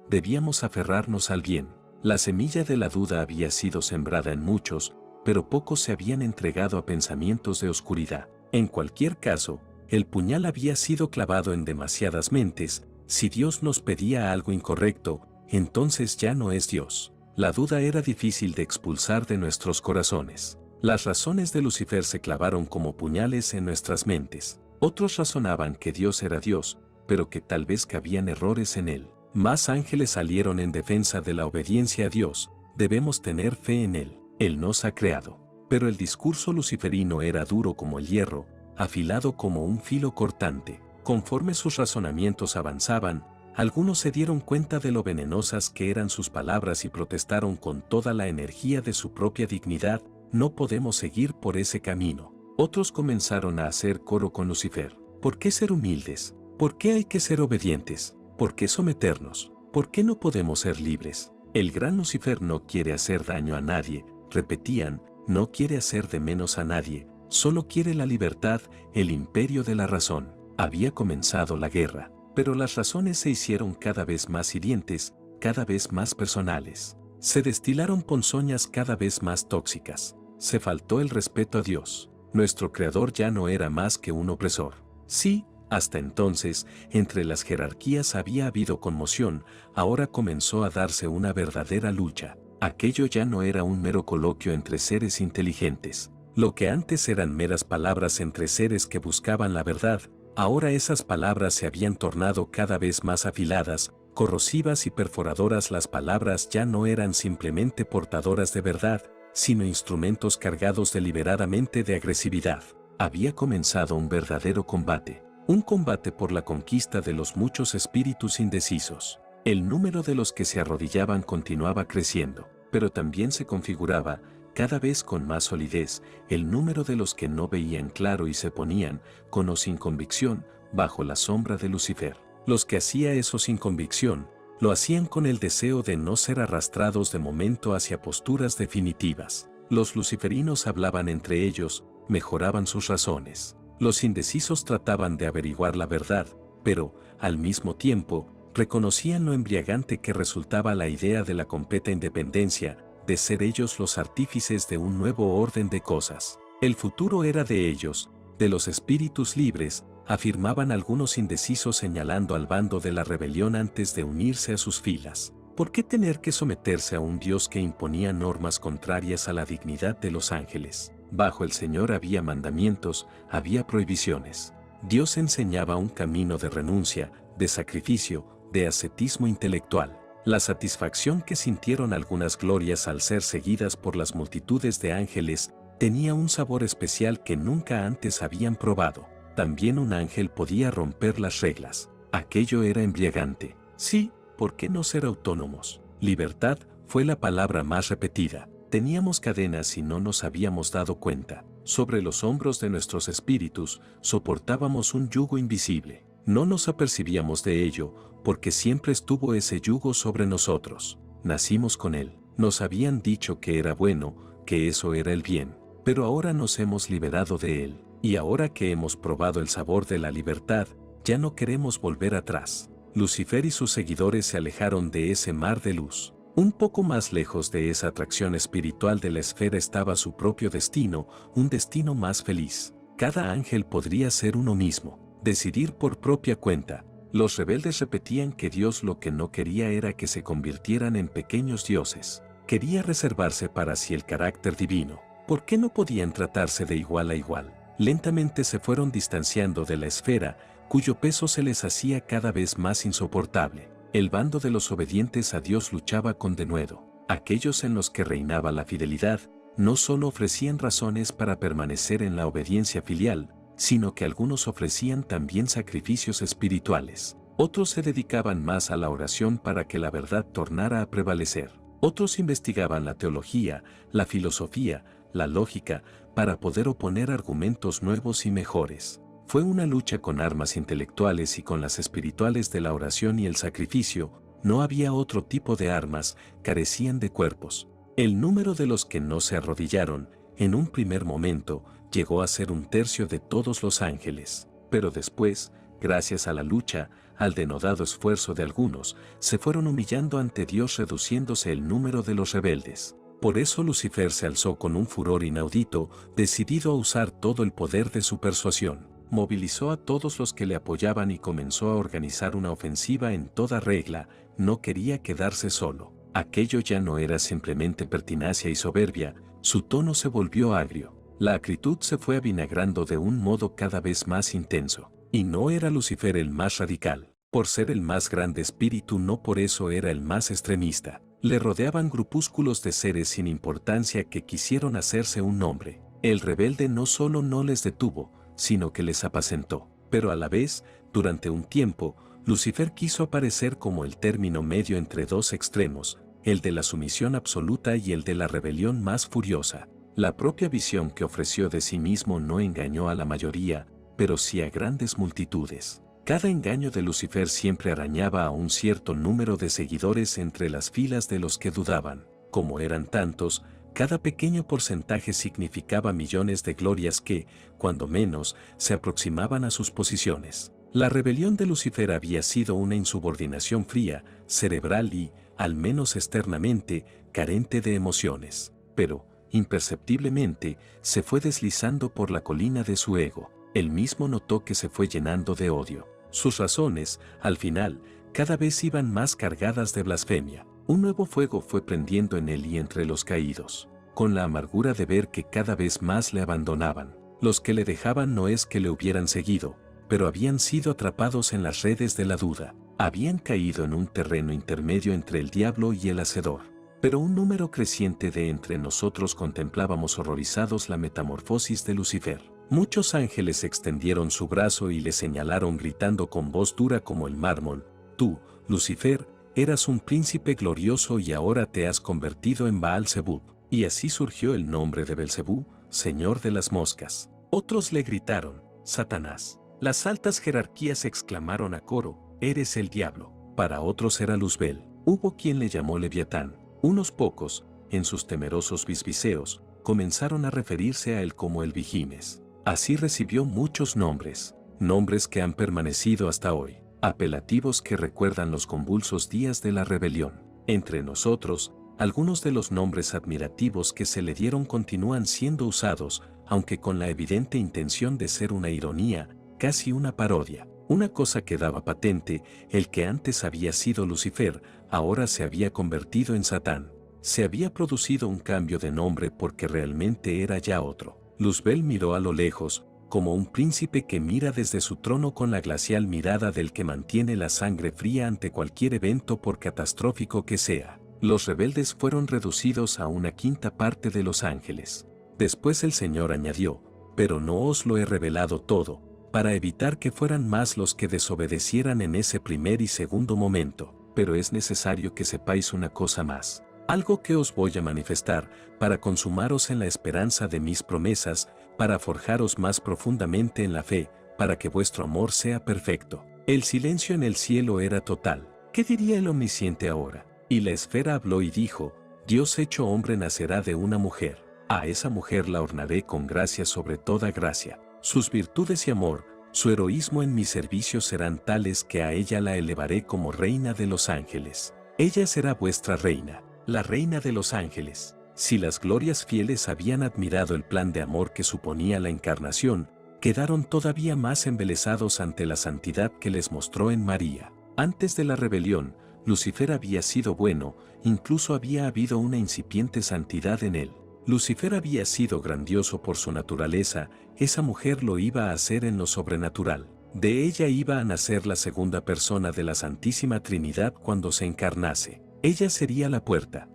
Debíamos aferrarnos al bien. La semilla de la duda había sido sembrada en muchos, pero pocos se habían entregado a pensamientos de oscuridad. En cualquier caso, el puñal había sido clavado en demasiadas mentes. Si Dios nos pedía algo incorrecto, entonces ya no es Dios. La duda era difícil de expulsar de nuestros corazones. Las razones de Lucifer se clavaron como puñales en nuestras mentes. Otros razonaban que Dios era Dios, pero que tal vez cabían errores en él. Más ángeles salieron en defensa de la obediencia a Dios. Debemos tener fe en él. Él nos ha creado. Pero el discurso luciferino era duro como el hierro, afilado como un filo cortante. Conforme sus razonamientos avanzaban, algunos se dieron cuenta de lo venenosas que eran sus palabras y protestaron con toda la energía de su propia dignidad: no podemos seguir por ese camino. Otros comenzaron a hacer coro con Lucifer. ¿Por qué ser humildes? ¿Por qué hay que ser obedientes? ¿Por qué someternos? ¿Por qué no podemos ser libres? El gran Lucifer no quiere hacer daño a nadie, repetían, no quiere hacer de menos a nadie, solo quiere la libertad, el imperio de la razón. Había comenzado la guerra, pero las razones se hicieron cada vez más hirientes, cada vez más personales. Se destilaron ponzoñas cada vez más tóxicas. Se faltó el respeto a Dios. Nuestro Creador ya no era más que un opresor. Sí, hasta entonces, entre las jerarquías había habido conmoción, ahora comenzó a darse una verdadera lucha. Aquello ya no era un mero coloquio entre seres inteligentes. Lo que antes eran meras palabras entre seres que buscaban la verdad, ahora esas palabras se habían tornado cada vez más afiladas, corrosivas y perforadoras. Las palabras ya no eran simplemente portadoras de verdad, sino instrumentos cargados deliberadamente de agresividad. Había comenzado un verdadero combate. Un combate por la conquista de los muchos espíritus indecisos. El número de los que se arrodillaban continuaba creciendo, pero también se configuraba, cada vez con más solidez, el número de los que no veían claro y se ponían, con o sin convicción, bajo la sombra de Lucifer. Los que hacía eso sin convicción, lo hacían con el deseo de no ser arrastrados de momento hacia posturas definitivas. Los luciferinos hablaban entre ellos, mejoraban sus razones. Los indecisos trataban de averiguar la verdad, pero, al mismo tiempo, reconocían lo embriagante que resultaba la idea de la completa independencia, de ser ellos los artífices de un nuevo orden de cosas. El futuro era de ellos, de los espíritus libres, afirmaban algunos indecisos señalando al bando de la rebelión antes de unirse a sus filas. ¿Por qué tener que someterse a un Dios que imponía normas contrarias a la dignidad de los ángeles? Bajo el Señor había mandamientos, había prohibiciones. Dios enseñaba un camino de renuncia, de sacrificio, de ascetismo intelectual. La satisfacción que sintieron algunas glorias al ser seguidas por las multitudes de ángeles tenía un sabor especial que nunca antes habían probado. También un ángel podía romper las reglas. Aquello era embriagante. Sí, ¿por qué no ser autónomos? Libertad fue la palabra más repetida. Teníamos cadenas y no nos habíamos dado cuenta. Sobre los hombros de nuestros espíritus soportábamos un yugo invisible. No nos apercibíamos de ello, porque siempre estuvo ese yugo sobre nosotros. Nacimos con él. Nos habían dicho que era bueno, que eso era el bien. Pero ahora nos hemos liberado de él. Y ahora que hemos probado el sabor de la libertad, ya no queremos volver atrás. Lucifer y sus seguidores se alejaron de ese mar de luz. Un poco más lejos de esa atracción espiritual de la esfera estaba su propio destino, un destino más feliz. Cada ángel podría ser uno mismo, decidir por propia cuenta. Los rebeldes repetían que Dios lo que no quería era que se convirtieran en pequeños dioses. Quería reservarse para sí el carácter divino. ¿Por qué no podían tratarse de igual a igual? lentamente se fueron distanciando de la esfera, cuyo peso se les hacía cada vez más insoportable. El bando de los obedientes a Dios luchaba con denuedo. Aquellos en los que reinaba la fidelidad, no solo ofrecían razones para permanecer en la obediencia filial, sino que algunos ofrecían también sacrificios espirituales. Otros se dedicaban más a la oración para que la verdad tornara a prevalecer. Otros investigaban la teología, la filosofía, la lógica, para poder oponer argumentos nuevos y mejores. Fue una lucha con armas intelectuales y con las espirituales de la oración y el sacrificio. No había otro tipo de armas, carecían de cuerpos. El número de los que no se arrodillaron, en un primer momento, llegó a ser 1/3 de todos los ángeles. Pero después, gracias a la lucha, al denodado esfuerzo de algunos, se fueron humillando ante Dios, reduciéndose el número de los rebeldes. Por eso Lucifer se alzó con un furor inaudito, decidido a usar todo el poder de su persuasión. Movilizó a todos los que le apoyaban y comenzó a organizar una ofensiva en toda regla. No quería quedarse solo. Aquello ya no era simplemente pertinacia y soberbia, su tono se volvió agrio. La acritud se fue avinagrando de un modo cada vez más intenso. Y no era Lucifer el más radical. Por ser el más grande espíritu, no por eso era el más extremista. Le rodeaban grupúsculos de seres sin importancia que quisieron hacerse un nombre. El rebelde no solo no les detuvo, sino que les apacentó. Pero a la vez, durante un tiempo, Lucifer quiso aparecer como el término medio entre dos extremos, el de la sumisión absoluta y el de la rebelión más furiosa. La propia visión que ofreció de sí mismo no engañó a la mayoría, pero sí a grandes multitudes. Cada engaño de Lucifer siempre arañaba a un cierto número de seguidores entre las filas de los que dudaban. Como eran tantos, cada pequeño porcentaje significaba millones de glorias que, cuando menos, se aproximaban a sus posiciones. La rebelión de Lucifer había sido una insubordinación fría, cerebral y, al menos externamente, carente de emociones. Pero, imperceptiblemente, se fue deslizando por la colina de su ego. Él mismo notó que se fue llenando de odio. Sus razones, al final, cada vez iban más cargadas de blasfemia. Un nuevo fuego fue prendiendo en él y entre los caídos, con la amargura de ver que cada vez más le abandonaban. Los que le dejaban no es que le hubieran seguido, pero habían sido atrapados en las redes de la duda. Habían caído en un terreno intermedio entre el diablo y el hacedor. Pero un número creciente de entre nosotros contemplábamos horrorizados la metamorfosis de Lucifer. Muchos ángeles extendieron su brazo y le señalaron gritando con voz dura como el mármol: tú, Lucifer, eras un príncipe glorioso y ahora te has convertido en Baal-Zebub. Y así surgió el nombre de Belcebú, señor de las moscas. Otros le gritaron: Satanás. Las altas jerarquías exclamaron a coro: eres el diablo. Para otros era Luzbel. Hubo quien le llamó Leviatán. Unos pocos, en sus temerosos bisbiseos, comenzaron a referirse a él como el Vigimes. Así recibió muchos nombres, nombres que han permanecido hasta hoy, apelativos que recuerdan los convulsos días de la rebelión. Entre nosotros, algunos de los nombres admirativos que se le dieron continúan siendo usados, aunque con la evidente intención de ser una ironía, casi una parodia. Una cosa quedaba patente: el que antes había sido Lucifer, ahora se había convertido en Satán. Se había producido un cambio de nombre porque realmente era ya otro. Luzbel miró a lo lejos, como un príncipe que mira desde su trono con la glacial mirada del que mantiene la sangre fría ante cualquier evento por catastrófico que sea. Los rebeldes fueron reducidos a 1/5 parte de los ángeles. Después el Señor añadió: pero no os lo he revelado todo, para evitar que fueran más los que desobedecieran en ese primer y segundo momento. Pero es necesario que sepáis una cosa más. Algo que os voy a manifestar, para consumaros en la esperanza de mis promesas, para forjaros más profundamente en la fe, para que vuestro amor sea perfecto. El silencio en el cielo era total. ¿Qué diría el Omnisciente ahora? Y la esfera habló y dijo: Dios hecho hombre nacerá de una mujer. A esa mujer la ornaré con gracia sobre toda gracia. Sus virtudes y amor, su heroísmo en mi servicio serán tales que a ella la elevaré como reina de los ángeles. Ella será vuestra reina, la reina de los ángeles. Si las glorias fieles habían admirado el plan de amor que suponía la encarnación, quedaron todavía más embelesados ante la santidad que les mostró en María. Antes de la rebelión, Lucifer había sido bueno, incluso había habido una incipiente santidad en él. Lucifer había sido grandioso por su naturaleza, esa mujer lo iba a hacer en lo sobrenatural. De ella iba a nacer la segunda persona de la Santísima Trinidad cuando se encarnase. Ella sería la puerta,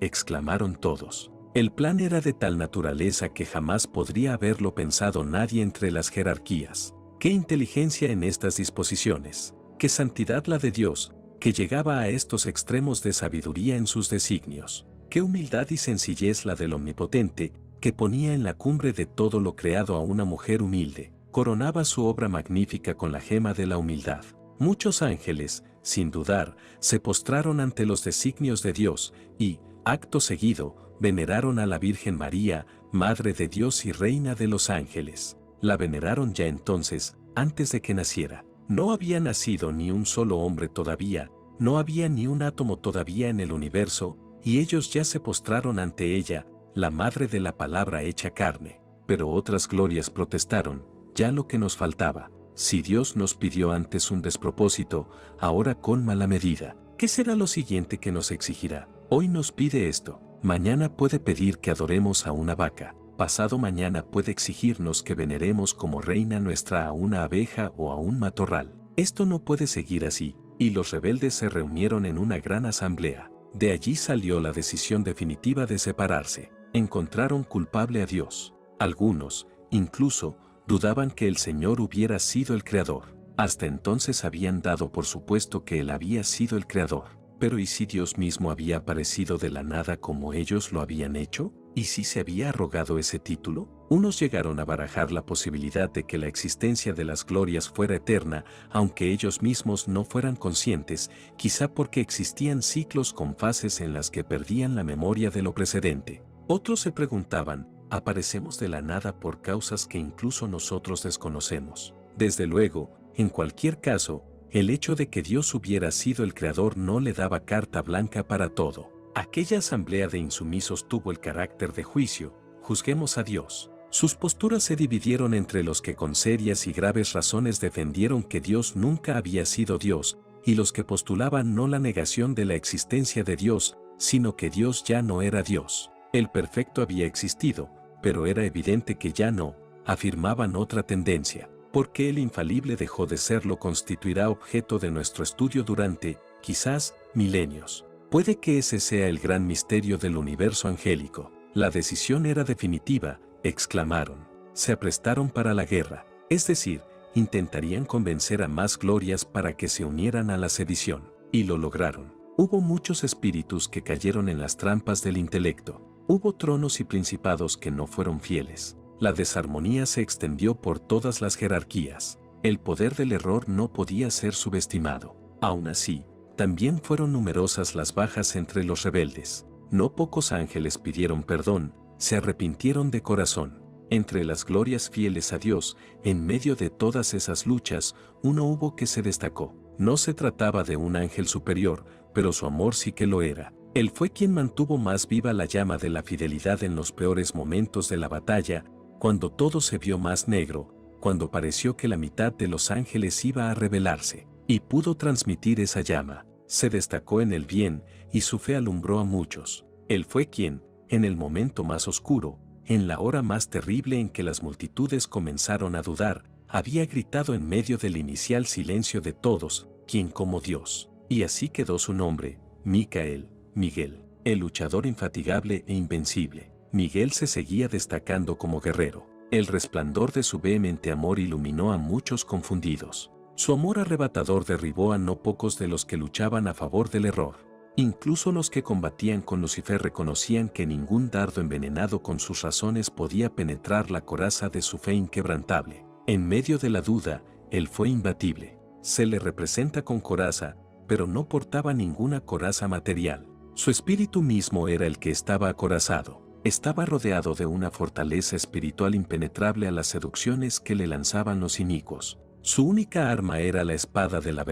exclamaron todos. El plan era de tal naturaleza que jamás podría haberlo pensado nadie entre las jerarquías. ¡Qué inteligencia en estas disposiciones! ¡Qué santidad la de Dios, que llegaba a estos extremos de sabiduría en sus designios! ¡Qué humildad y sencillez la del Omnipotente, que ponía en la cumbre de todo lo creado a una mujer humilde! Coronaba su obra magnífica con la gema de la humildad. Muchos ángeles, sin dudar, se postraron ante los designios de Dios y, acto seguido, veneraron a la Virgen María, Madre de Dios y Reina de los ángeles. La veneraron ya entonces, antes de que naciera. No había nacido ni un solo hombre todavía, no había ni un átomo todavía en el universo, y ellos ya se postraron ante ella, la Madre de la Palabra hecha carne. Pero otras glorias protestaron, ya lo que nos faltaba. Si Dios nos pidió antes un despropósito, ahora colma la medida. ¿Qué será lo siguiente que nos exigirá? Hoy nos pide esto, mañana puede pedir que adoremos a una vaca, pasado mañana puede exigirnos que veneremos como reina nuestra a una abeja o a un matorral. Esto no puede seguir así, y los rebeldes se reunieron en una gran asamblea. De allí salió la decisión definitiva de separarse. Encontraron culpable a Dios. Algunos, incluso, dudaban que el Señor hubiera sido el Creador. Hasta entonces habían dado por supuesto que Él había sido el Creador. Pero ¿y si Dios mismo había aparecido de la nada como ellos lo habían hecho? ¿Y si se había arrogado ese título? Unos llegaron a barajar la posibilidad de que la existencia de las glorias fuera eterna, aunque ellos mismos no fueran conscientes, quizá porque existían ciclos con fases en las que perdían la memoria de lo precedente. Otros se preguntaban, ¿aparecemos de la nada por causas que incluso nosotros desconocemos? Desde luego, en cualquier caso, el hecho de que Dios hubiera sido el creador no le daba carta blanca para todo. Aquella asamblea de insumisos tuvo el carácter de juicio, juzguemos a Dios. Sus posturas se dividieron entre los que con serias y graves razones defendieron que Dios nunca había sido Dios, y los que postulaban no la negación de la existencia de Dios, sino que Dios ya no era Dios. El perfecto había existido, pero era evidente que ya no, afirmaban otra tendencia. Porque el infalible dejó de serlo constituirá objeto de nuestro estudio durante, quizás, milenios. Puede que ese sea el gran misterio del universo angélico. La decisión era definitiva, exclamaron. Se aprestaron para la guerra, es decir, intentarían convencer a más glorias para que se unieran a la sedición. Y lo lograron. Hubo muchos espíritus que cayeron en las trampas del intelecto. Hubo tronos y principados que no fueron fieles. La desarmonía se extendió por todas las jerarquías. El poder del error no podía ser subestimado. Aún así, también fueron numerosas las bajas entre los rebeldes. No pocos ángeles pidieron perdón, se arrepintieron de corazón. Entre las glorias fieles a Dios, en medio de todas esas luchas, uno hubo que se destacó. No se trataba de un ángel superior, pero su amor sí que lo era. Él fue quien mantuvo más viva la llama de la fidelidad en los peores momentos de la batalla, cuando todo se vio más negro, cuando pareció que la mitad de los ángeles iba a rebelarse, y pudo transmitir esa llama. Se destacó en el bien, y su fe alumbró a muchos. Él fue quien, en el momento más oscuro, en la hora más terrible en que las multitudes comenzaron a dudar, había gritado en medio del inicial silencio de todos, ¿quién como Dios? Y así quedó su nombre, Micael, Miguel, el luchador infatigable e invencible. Miguel se seguía destacando como guerrero. El resplandor de su vehemente amor iluminó a muchos confundidos. Su amor arrebatador derribó a no pocos de los que luchaban a favor del error. Incluso los que combatían con Lucifer reconocían que ningún dardo envenenado con sus razones podía penetrar la coraza de su fe inquebrantable. En medio de la duda, él fue imbatible. Se le representa con coraza, pero no portaba ninguna coraza material. Su espíritu mismo era el que estaba acorazado. Estaba rodeado de una fortaleza espiritual impenetrable a las seducciones que le lanzaban los inicuos. Su única arma era la espada de la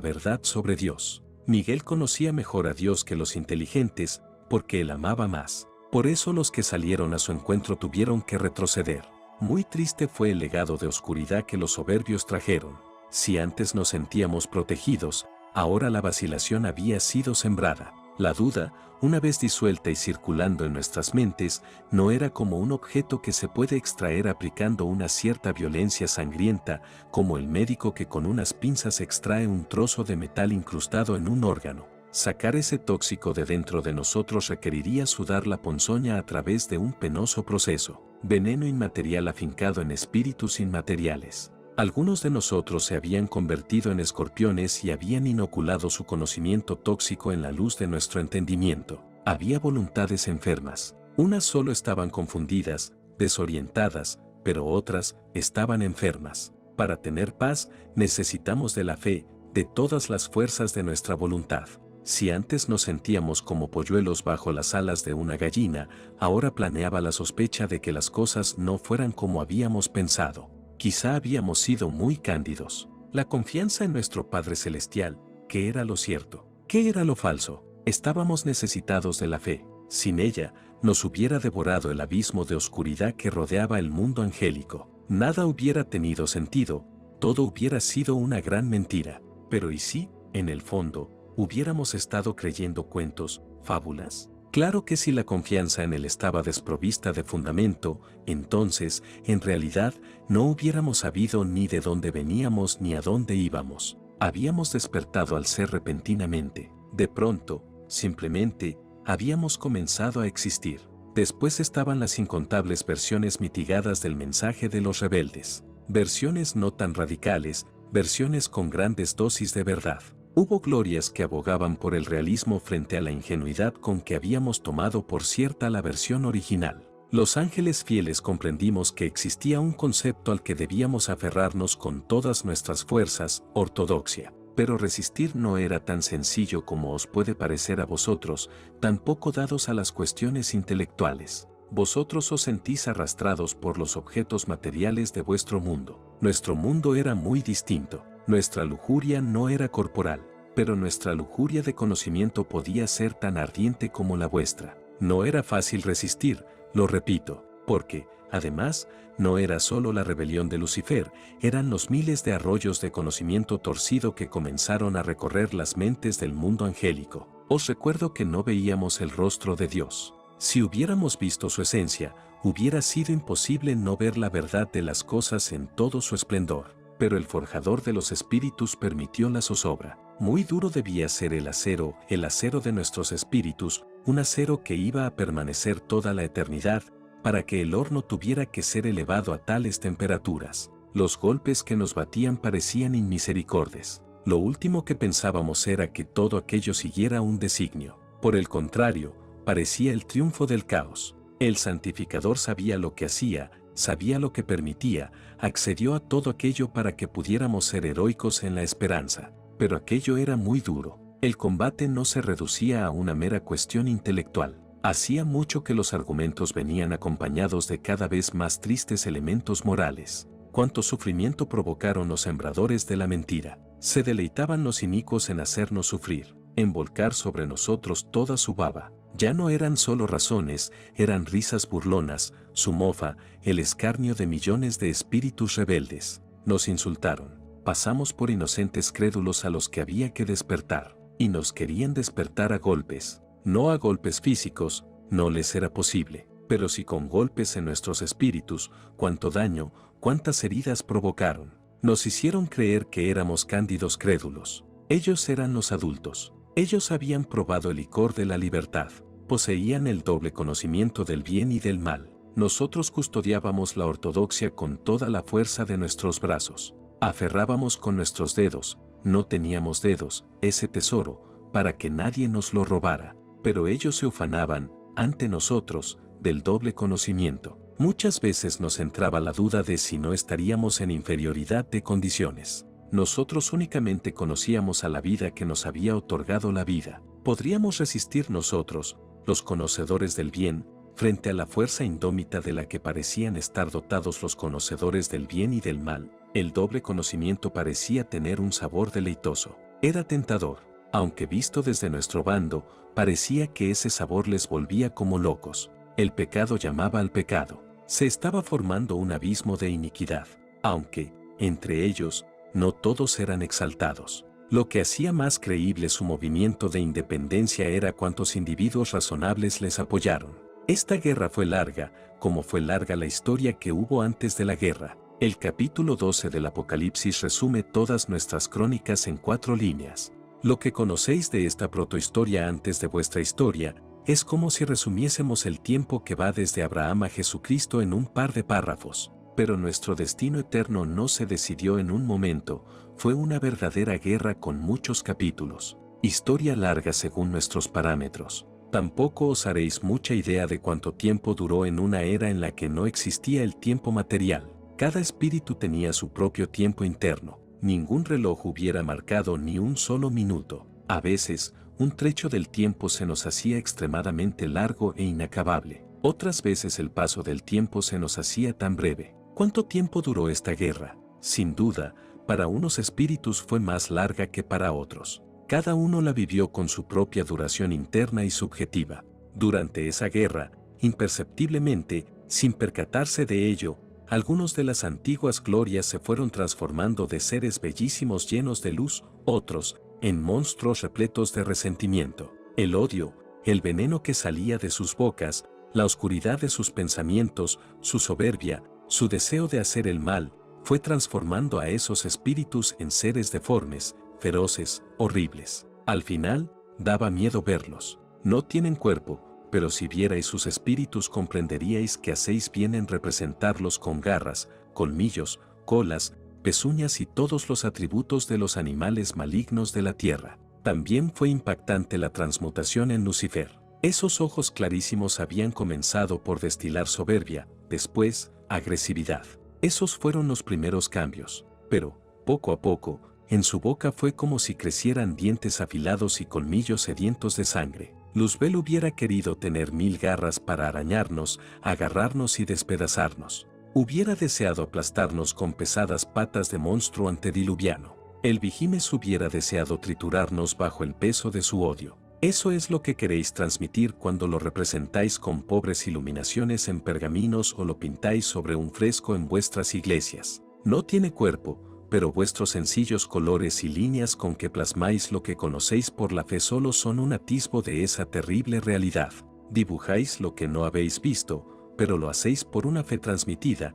verdad sobre Dios. Miguel conocía mejor a Dios que los inteligentes, porque él amaba más. Por eso los que salieron a su encuentro tuvieron que retroceder. Muy triste fue el legado de oscuridad que los soberbios trajeron. Si antes nos sentíamos protegidos, ahora la vacilación había sido sembrada. La duda, una vez disuelta y circulando en nuestras mentes, no era como un objeto que se puede extraer aplicando una cierta violencia sangrienta, como el médico que con unas pinzas extrae un trozo de metal incrustado en un órgano. Sacar ese tóxico de dentro de nosotros requeriría sudar la ponzoña a través de un penoso proceso, veneno inmaterial afincado en espíritus inmateriales. Algunos de nosotros se habían convertido en escorpiones y habían inoculado su conocimiento tóxico en la luz de nuestro entendimiento. Había voluntades enfermas. Unas solo estaban confundidas, desorientadas, pero otras estaban enfermas. Para tener paz, necesitamos de la fe, de todas las fuerzas de nuestra voluntad. Si antes nos sentíamos como polluelos bajo las alas de una gallina, ahora planeaba la sospecha de que las cosas no fueran como habíamos pensado. Quizá habíamos sido muy cándidos. La confianza en nuestro Padre Celestial, ¿qué era lo cierto? ¿Qué era lo falso? Estábamos necesitados de la fe. Sin ella, nos hubiera devorado el abismo de oscuridad que rodeaba el mundo angélico. Nada hubiera tenido sentido, todo hubiera sido una gran mentira. Pero ¿y si, en el fondo, hubiéramos estado creyendo cuentos, fábulas? Claro que si la confianza en él estaba desprovista de fundamento, entonces, en realidad, no hubiéramos sabido ni de dónde veníamos ni a dónde íbamos. Habíamos despertado al ser repentinamente. De pronto, simplemente, habíamos comenzado a existir. Después estaban las incontables versiones mitigadas del mensaje de los rebeldes. Versiones no tan radicales, versiones con grandes dosis de verdad. Hubo glorias que abogaban por el realismo frente a la ingenuidad con que habíamos tomado por cierta la versión original. Los ángeles fieles comprendimos que existía un concepto al que debíamos aferrarnos con todas nuestras fuerzas, ortodoxia. Pero resistir no era tan sencillo como os puede parecer a vosotros, tampoco dados a las cuestiones intelectuales. Vosotros os sentís arrastrados por los objetos materiales de vuestro mundo. Nuestro mundo era muy distinto. Nuestra lujuria no era corporal, pero nuestra lujuria de conocimiento podía ser tan ardiente como la vuestra. No era fácil resistir, lo repito, porque, además, no era solo la rebelión de Lucifer, eran los miles de arroyos de conocimiento torcido que comenzaron a recorrer las mentes del mundo angélico. Os recuerdo que no veíamos el rostro de Dios. Si hubiéramos visto su esencia, hubiera sido imposible no ver la verdad de las cosas en todo su esplendor. Pero el forjador de los espíritus permitió la zozobra. Muy duro debía ser el acero de nuestros espíritus, un acero que iba a permanecer toda la eternidad, para que el horno tuviera que ser elevado a tales temperaturas. Los golpes que nos batían parecían inmisericordes. Lo último que pensábamos era que todo aquello siguiera un designio. Por el contrario, parecía el triunfo del caos. El santificador sabía lo que hacía, sabía lo que permitía, accedió a todo aquello para que pudiéramos ser heroicos en la esperanza. Pero aquello era muy duro. El combate no se reducía a una mera cuestión intelectual. Hacía mucho que los argumentos venían acompañados de cada vez más tristes elementos morales. Cuánto sufrimiento provocaron los sembradores de la mentira. Se deleitaban los inicuos en hacernos sufrir, en volcar sobre nosotros toda su baba. Ya no eran solo razones, eran risas burlonas, su mofa, el escarnio de millones de espíritus rebeldes. Nos insultaron. Pasamos por inocentes crédulos a los que había que despertar, y nos querían despertar a golpes. No a golpes físicos, no les era posible, pero sí con golpes en nuestros espíritus, cuánto daño, cuántas heridas provocaron. Nos hicieron creer que éramos cándidos crédulos. Ellos eran los adultos. Ellos habían probado el licor de la libertad, poseían el doble conocimiento del bien y del mal. Nosotros custodiábamos la ortodoxia con toda la fuerza de nuestros brazos. Aferrábamos con nuestros dedos, no teníamos dedos, ese tesoro, para que nadie nos lo robara. Pero ellos se ufanaban, ante nosotros, del doble conocimiento. Muchas veces nos entraba la duda de si no estaríamos en inferioridad de condiciones. Nosotros únicamente conocíamos a la vida que nos había otorgado la vida. ¿Podríamos resistir nosotros, los conocedores del bien, frente a la fuerza indómita de la que parecían estar dotados los conocedores del bien y del mal? El doble conocimiento parecía tener un sabor deleitoso. Era tentador, aunque visto desde nuestro bando, parecía que ese sabor les volvía como locos. El pecado llamaba al pecado. Se estaba formando un abismo de iniquidad, aunque, entre ellos, no todos eran exaltados. Lo que hacía más creíble su movimiento de independencia era cuántos individuos razonables les apoyaron. Esta guerra fue larga, como fue larga la historia que hubo antes de la guerra. El capítulo 12 del Apocalipsis resume todas nuestras crónicas en 4 líneas. Lo que conocéis de esta protohistoria antes de vuestra historia es como si resumiésemos el tiempo que va desde Abraham a Jesucristo en un par de párrafos. Pero nuestro destino eterno no se decidió en un momento, fue una verdadera guerra con muchos capítulos. Historia larga según nuestros parámetros. Tampoco os haréis mucha idea de cuánto tiempo duró en una era en la que no existía el tiempo material. Cada espíritu tenía su propio tiempo interno. Ningún reloj hubiera marcado ni un solo minuto. A veces, un trecho del tiempo se nos hacía extremadamente largo e inacabable. Otras veces el paso del tiempo se nos hacía tan breve. ¿Cuánto tiempo duró esta guerra? Sin duda, para unos espíritus fue más larga que para otros. Cada uno la vivió con su propia duración interna y subjetiva. Durante esa guerra, imperceptiblemente, sin percatarse de ello, algunos de las antiguas glorias se fueron transformando de seres bellísimos llenos de luz, otros, en monstruos repletos de resentimiento. El odio, el veneno que salía de sus bocas, la oscuridad de sus pensamientos, su soberbia, su deseo de hacer el mal, fue transformando a esos espíritus en seres deformes, feroces, horribles. Al final, daba miedo verlos. No tienen cuerpo, pero si vierais sus espíritus comprenderíais que hacéis bien en representarlos con garras, colmillos, colas, pezuñas y todos los atributos de los animales malignos de la tierra. También fue impactante la transmutación en Lucifer. Esos ojos clarísimos habían comenzado por destilar soberbia, después, agresividad. Esos fueron los primeros cambios, pero, poco a poco, en su boca fue como si crecieran dientes afilados y colmillos sedientos de sangre. Luzbel hubiera querido tener 1000 garras para arañarnos, agarrarnos y despedazarnos. Hubiera deseado aplastarnos con pesadas patas de monstruo antediluviano. El Vigimes hubiera deseado triturarnos bajo el peso de su odio. Eso es lo que queréis transmitir cuando lo representáis con pobres iluminaciones en pergaminos o lo pintáis sobre un fresco en vuestras iglesias. No tiene cuerpo, pero vuestros sencillos colores y líneas con que plasmáis lo que conocéis por la fe solo son un atisbo de esa terrible realidad. Dibujáis lo que no habéis visto, pero lo hacéis por una fe transmitida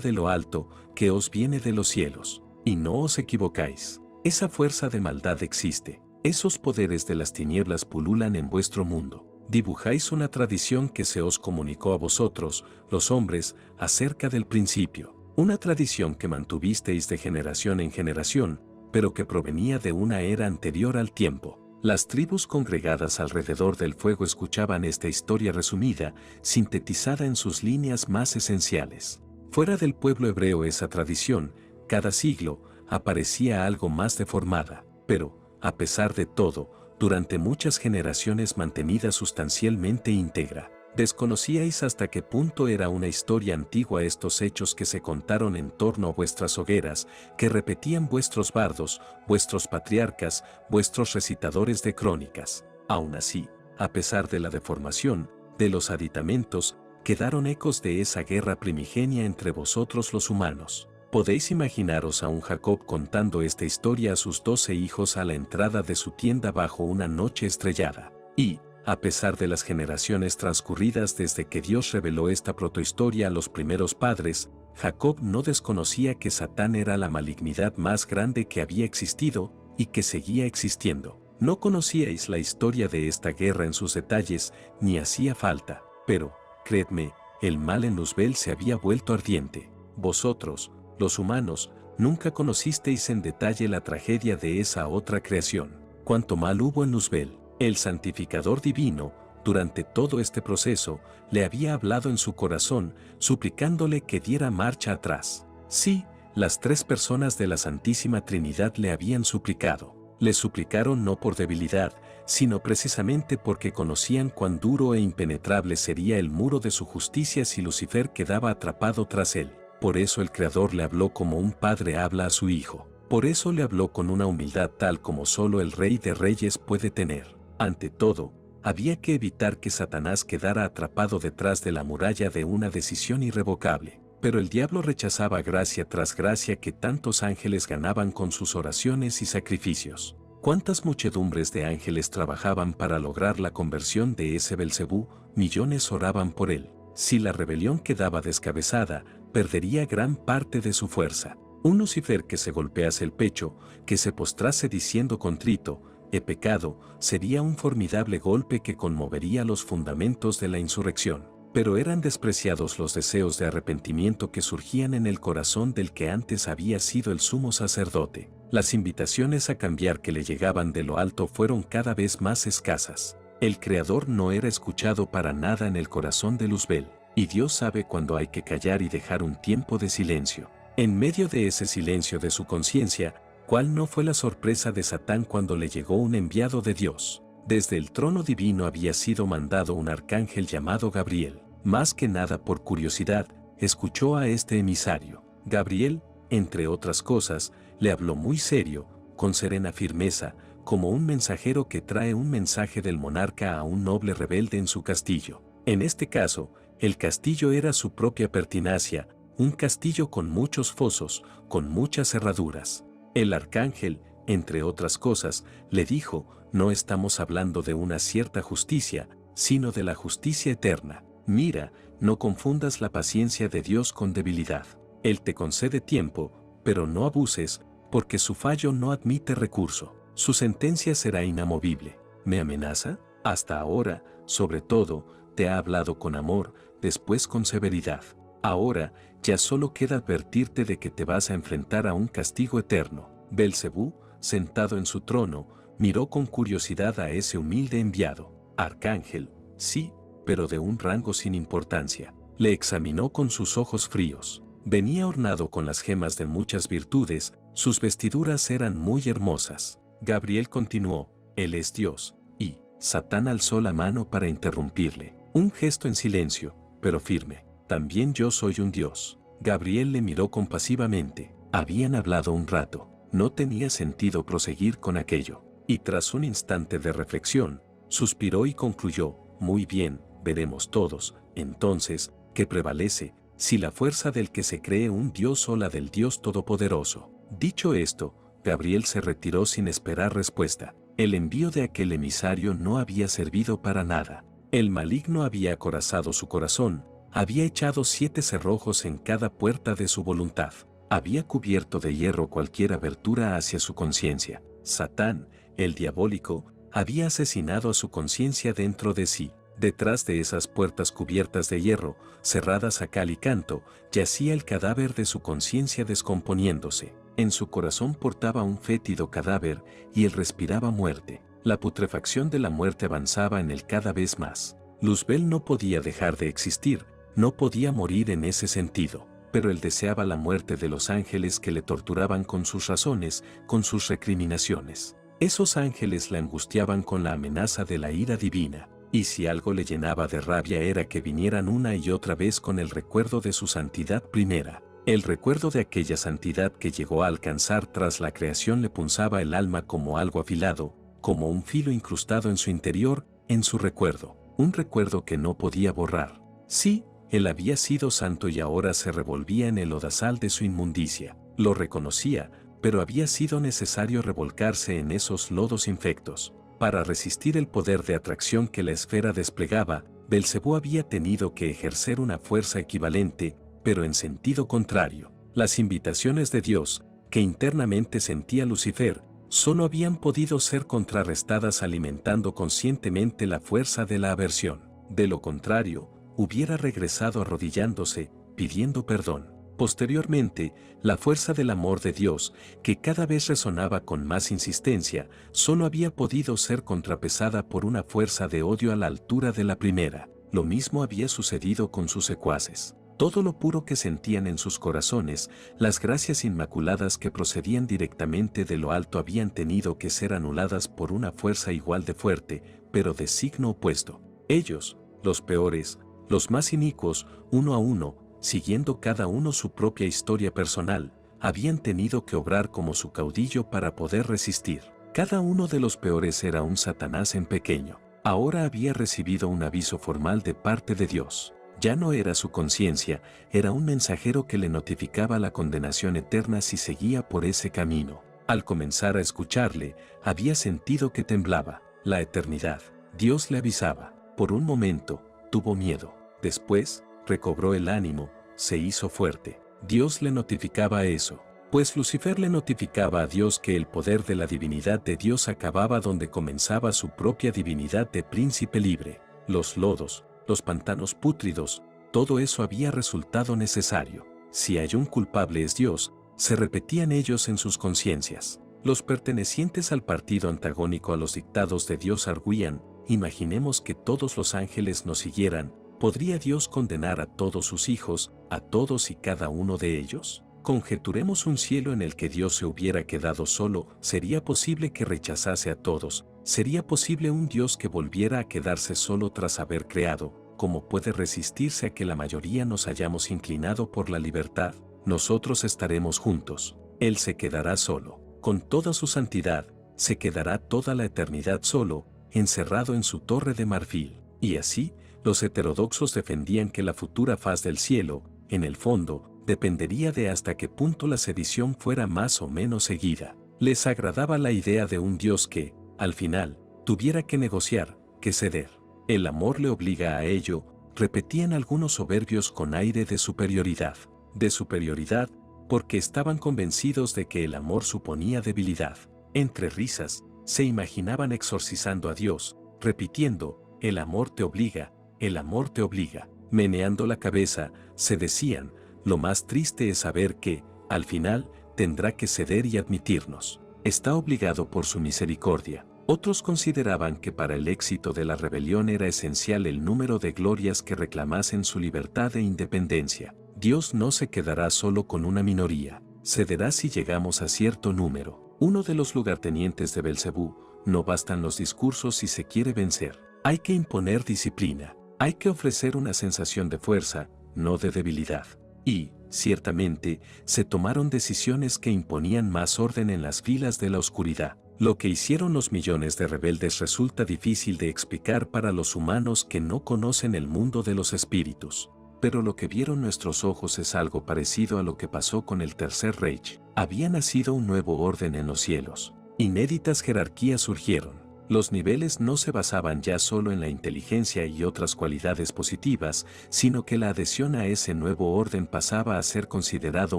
de lo alto, que os viene de los cielos. Y no os equivocáis. Esa fuerza de maldad existe. Esos poderes de las tinieblas pululan en vuestro mundo. Dibujáis una tradición que se os comunicó a vosotros, los hombres, acerca del principio. Una tradición que mantuvisteis de generación en generación, pero que provenía de una era anterior al tiempo. Las tribus congregadas alrededor del fuego escuchaban esta historia resumida, sintetizada en sus líneas más esenciales. Fuera del pueblo hebreo esa tradición, cada siglo, aparecía algo más deformada, pero, a pesar de todo, durante muchas generaciones mantenida sustancialmente íntegra. Desconocíais hasta qué punto era una historia antigua estos hechos que se contaron en torno a vuestras hogueras, que repetían vuestros bardos, vuestros patriarcas, vuestros recitadores de crónicas. Aún así, a pesar de la deformación, de los aditamentos, quedaron ecos de esa guerra primigenia entre vosotros los humanos. Podéis imaginaros a un Jacob contando esta historia a sus 12 hijos a la entrada de su tienda bajo una noche estrellada. Y, a pesar de las generaciones transcurridas desde que Dios reveló esta protohistoria a los primeros padres, Jacob no desconocía que Satán era la malignidad más grande que había existido y que seguía existiendo. No conocíais la historia de esta guerra en sus detalles, ni hacía falta, pero, creedme, el mal en Luzbel se había vuelto ardiente. Vosotros, los humanos, nunca conocisteis en detalle la tragedia de esa otra creación. Cuánto mal hubo en Luzbel. El santificador divino, durante todo este proceso, le había hablado en su corazón, suplicándole que diera marcha atrás. Sí, las 3 personas de la Santísima Trinidad le habían suplicado. Le suplicaron no por debilidad, sino precisamente porque conocían cuán duro e impenetrable sería el muro de su justicia si Lucifer quedaba atrapado tras él. Por eso el Creador le habló como un padre habla a su hijo. Por eso le habló con una humildad tal como solo el Rey de Reyes puede tener. Ante todo, había que evitar que Satanás quedara atrapado detrás de la muralla de una decisión irrevocable. Pero el diablo rechazaba gracia tras gracia que tantos ángeles ganaban con sus oraciones y sacrificios. ¿Cuántas muchedumbres de ángeles trabajaban para lograr la conversión de ese Belcebú? Millones oraban por él. Si la rebelión quedaba descabezada, perdería gran parte de su fuerza. Un Lucifer que se golpease el pecho, que se postrase diciendo contrito, he pecado, sería un formidable golpe que conmovería los fundamentos de la insurrección. Pero eran despreciados los deseos de arrepentimiento que surgían en el corazón del que antes había sido el sumo sacerdote. Las invitaciones a cambiar que le llegaban de lo alto fueron cada vez más escasas. El Creador no era escuchado para nada en el corazón de Luzbel, y Dios sabe cuándo hay que callar y dejar un tiempo de silencio. En medio de ese silencio de su conciencia, ¿cuál no fue la sorpresa de Satán cuando le llegó un enviado de Dios? Desde el trono divino había sido mandado un arcángel llamado Gabriel. Más que nada por curiosidad, escuchó a este emisario. Gabriel, entre otras cosas, le habló muy serio, con serena firmeza, como un mensajero que trae un mensaje del monarca a un noble rebelde en su castillo. En este caso, el castillo era su propia pertinacia, un castillo con muchos fosos, con muchas cerraduras. El arcángel, entre otras cosas, le dijo, no estamos hablando de una cierta justicia, sino de la justicia eterna. Mira, no confundas la paciencia de Dios con debilidad. Él te concede tiempo, pero no abuses, porque su fallo no admite recurso. Su sentencia será inamovible. ¿Me amenaza? Hasta ahora, sobre todo, te ha hablado con amor, después con severidad. Ahora, ya solo queda advertirte de que te vas a enfrentar a un castigo eterno. Belcebú, sentado en su trono, miró con curiosidad a ese humilde enviado. Arcángel, sí, pero de un rango sin importancia. Le examinó con sus ojos fríos. Venía ornado con las gemas de muchas virtudes, sus vestiduras eran muy hermosas. Gabriel continuó, Él es Dios, y Satán alzó la mano para interrumpirle. Un gesto en silencio, pero firme. También yo soy un Dios. Gabriel le miró compasivamente. Habían hablado un rato. No tenía sentido proseguir con aquello. Y tras un instante de reflexión, suspiró y concluyó, muy bien, veremos todos, entonces, ¿qué prevalece, si la fuerza del que se cree un Dios o la del Dios Todopoderoso? Dicho esto, Gabriel se retiró sin esperar respuesta. El envío de aquel emisario no había servido para nada. El maligno había acorazado su corazón, había echado 7 cerrojos en cada puerta de su voluntad, había cubierto de hierro cualquier abertura hacia su conciencia. Satán, el diabólico, había asesinado a su conciencia dentro de sí. Detrás de esas puertas cubiertas de hierro, cerradas a cal y canto, yacía el cadáver de su conciencia descomponiéndose. En su corazón portaba un fétido cadáver y él respiraba muerte. La putrefacción de la muerte avanzaba en él cada vez más. Luzbel no podía dejar de existir, no podía morir en ese sentido, pero él deseaba la muerte de los ángeles que le torturaban con sus razones, con sus recriminaciones. Esos ángeles la angustiaban con la amenaza de la ira divina. Y si algo le llenaba de rabia era que vinieran una y otra vez con el recuerdo de su santidad primera. El recuerdo de aquella santidad que llegó a alcanzar tras la creación le punzaba el alma como algo afilado, como un filo incrustado en su interior, en su recuerdo, un recuerdo que no podía borrar. Sí, él había sido santo y ahora se revolvía en el lodazal de su inmundicia. Lo reconocía, pero había sido necesario revolcarse en esos lodos infectos. Para resistir el poder de atracción que la esfera desplegaba, Belcebú había tenido que ejercer una fuerza equivalente, pero en sentido contrario. Las invitaciones de Dios, que internamente sentía Lucifer, solo habían podido ser contrarrestadas alimentando conscientemente la fuerza de la aversión. De lo contrario, hubiera regresado arrodillándose, pidiendo perdón. Posteriormente, la fuerza del amor de Dios, que cada vez resonaba con más insistencia, solo había podido ser contrapesada por una fuerza de odio a la altura de la primera. Lo mismo había sucedido con sus secuaces. Todo lo puro que sentían en sus corazones, las gracias inmaculadas que procedían directamente de lo alto habían tenido que ser anuladas por una fuerza igual de fuerte, pero de signo opuesto. Ellos, los peores, los más inicuos, uno a uno, siguiendo cada uno su propia historia personal, habían tenido que obrar como su caudillo para poder resistir. Cada uno de los peores era un Satanás en pequeño. Ahora había recibido un aviso formal de parte de Dios. Ya no era su conciencia, era un mensajero que le notificaba la condenación eterna si seguía por ese camino. Al comenzar a escucharle, había sentido que temblaba. La eternidad. Dios le avisaba. Por un momento, tuvo miedo. Después, recobró el ánimo, se hizo fuerte. Dios le notificaba eso. Pues Lucifer le notificaba a Dios que el poder de la divinidad de Dios acababa donde comenzaba su propia divinidad de príncipe libre. Los lodos, los pantanos pútridos, todo eso había resultado necesario. Si hay un culpable es Dios, se repetían ellos en sus conciencias. Los pertenecientes al partido antagónico a los dictados de Dios arguían, imaginemos que todos los ángeles nos siguieran, ¿podría Dios condenar a todos sus hijos, a todos y cada uno de ellos? Conjeturemos un cielo en el que Dios se hubiera quedado solo, ¿sería posible que rechazase a todos? ¿Sería posible un Dios que volviera a quedarse solo tras haber creado? ¿Cómo puede resistirse a que la mayoría nos hayamos inclinado por la libertad? Nosotros estaremos juntos. Él se quedará solo. Con toda su santidad, se quedará toda la eternidad solo, encerrado en su torre de marfil. Y así, los heterodoxos defendían que la futura faz del cielo, en el fondo, dependería de hasta qué punto la sedición fuera más o menos seguida. Les agradaba la idea de un Dios que, al final, tuviera que negociar, que ceder. El amor le obliga a ello, repetían algunos soberbios con aire de superioridad. De superioridad, porque estaban convencidos de que el amor suponía debilidad. Entre risas, se imaginaban exorcizando a Dios, repitiendo, el amor te obliga, el amor te obliga. Meneando la cabeza, se decían, lo más triste es saber que, al final, tendrá que ceder y admitirnos. Está obligado por su misericordia. Otros consideraban que para el éxito de la rebelión era esencial el número de glorias que reclamasen su libertad e independencia. Dios no se quedará solo con una minoría, cederá si llegamos a cierto número. Uno de los lugartenientes de Belcebú, no bastan los discursos si se quiere vencer. Hay que imponer disciplina, hay que ofrecer una sensación de fuerza, no de debilidad. Y, ciertamente, se tomaron decisiones que imponían más orden en las filas de la oscuridad. Lo que hicieron los millones de rebeldes resulta difícil de explicar para los humanos que no conocen el mundo de los espíritus. Pero lo que vieron nuestros ojos es algo parecido a lo que pasó con el Tercer Reich. Había nacido un nuevo orden en los cielos. Inéditas jerarquías surgieron. Los niveles no se basaban ya solo en la inteligencia y otras cualidades positivas, sino que la adhesión a ese nuevo orden pasaba a ser considerado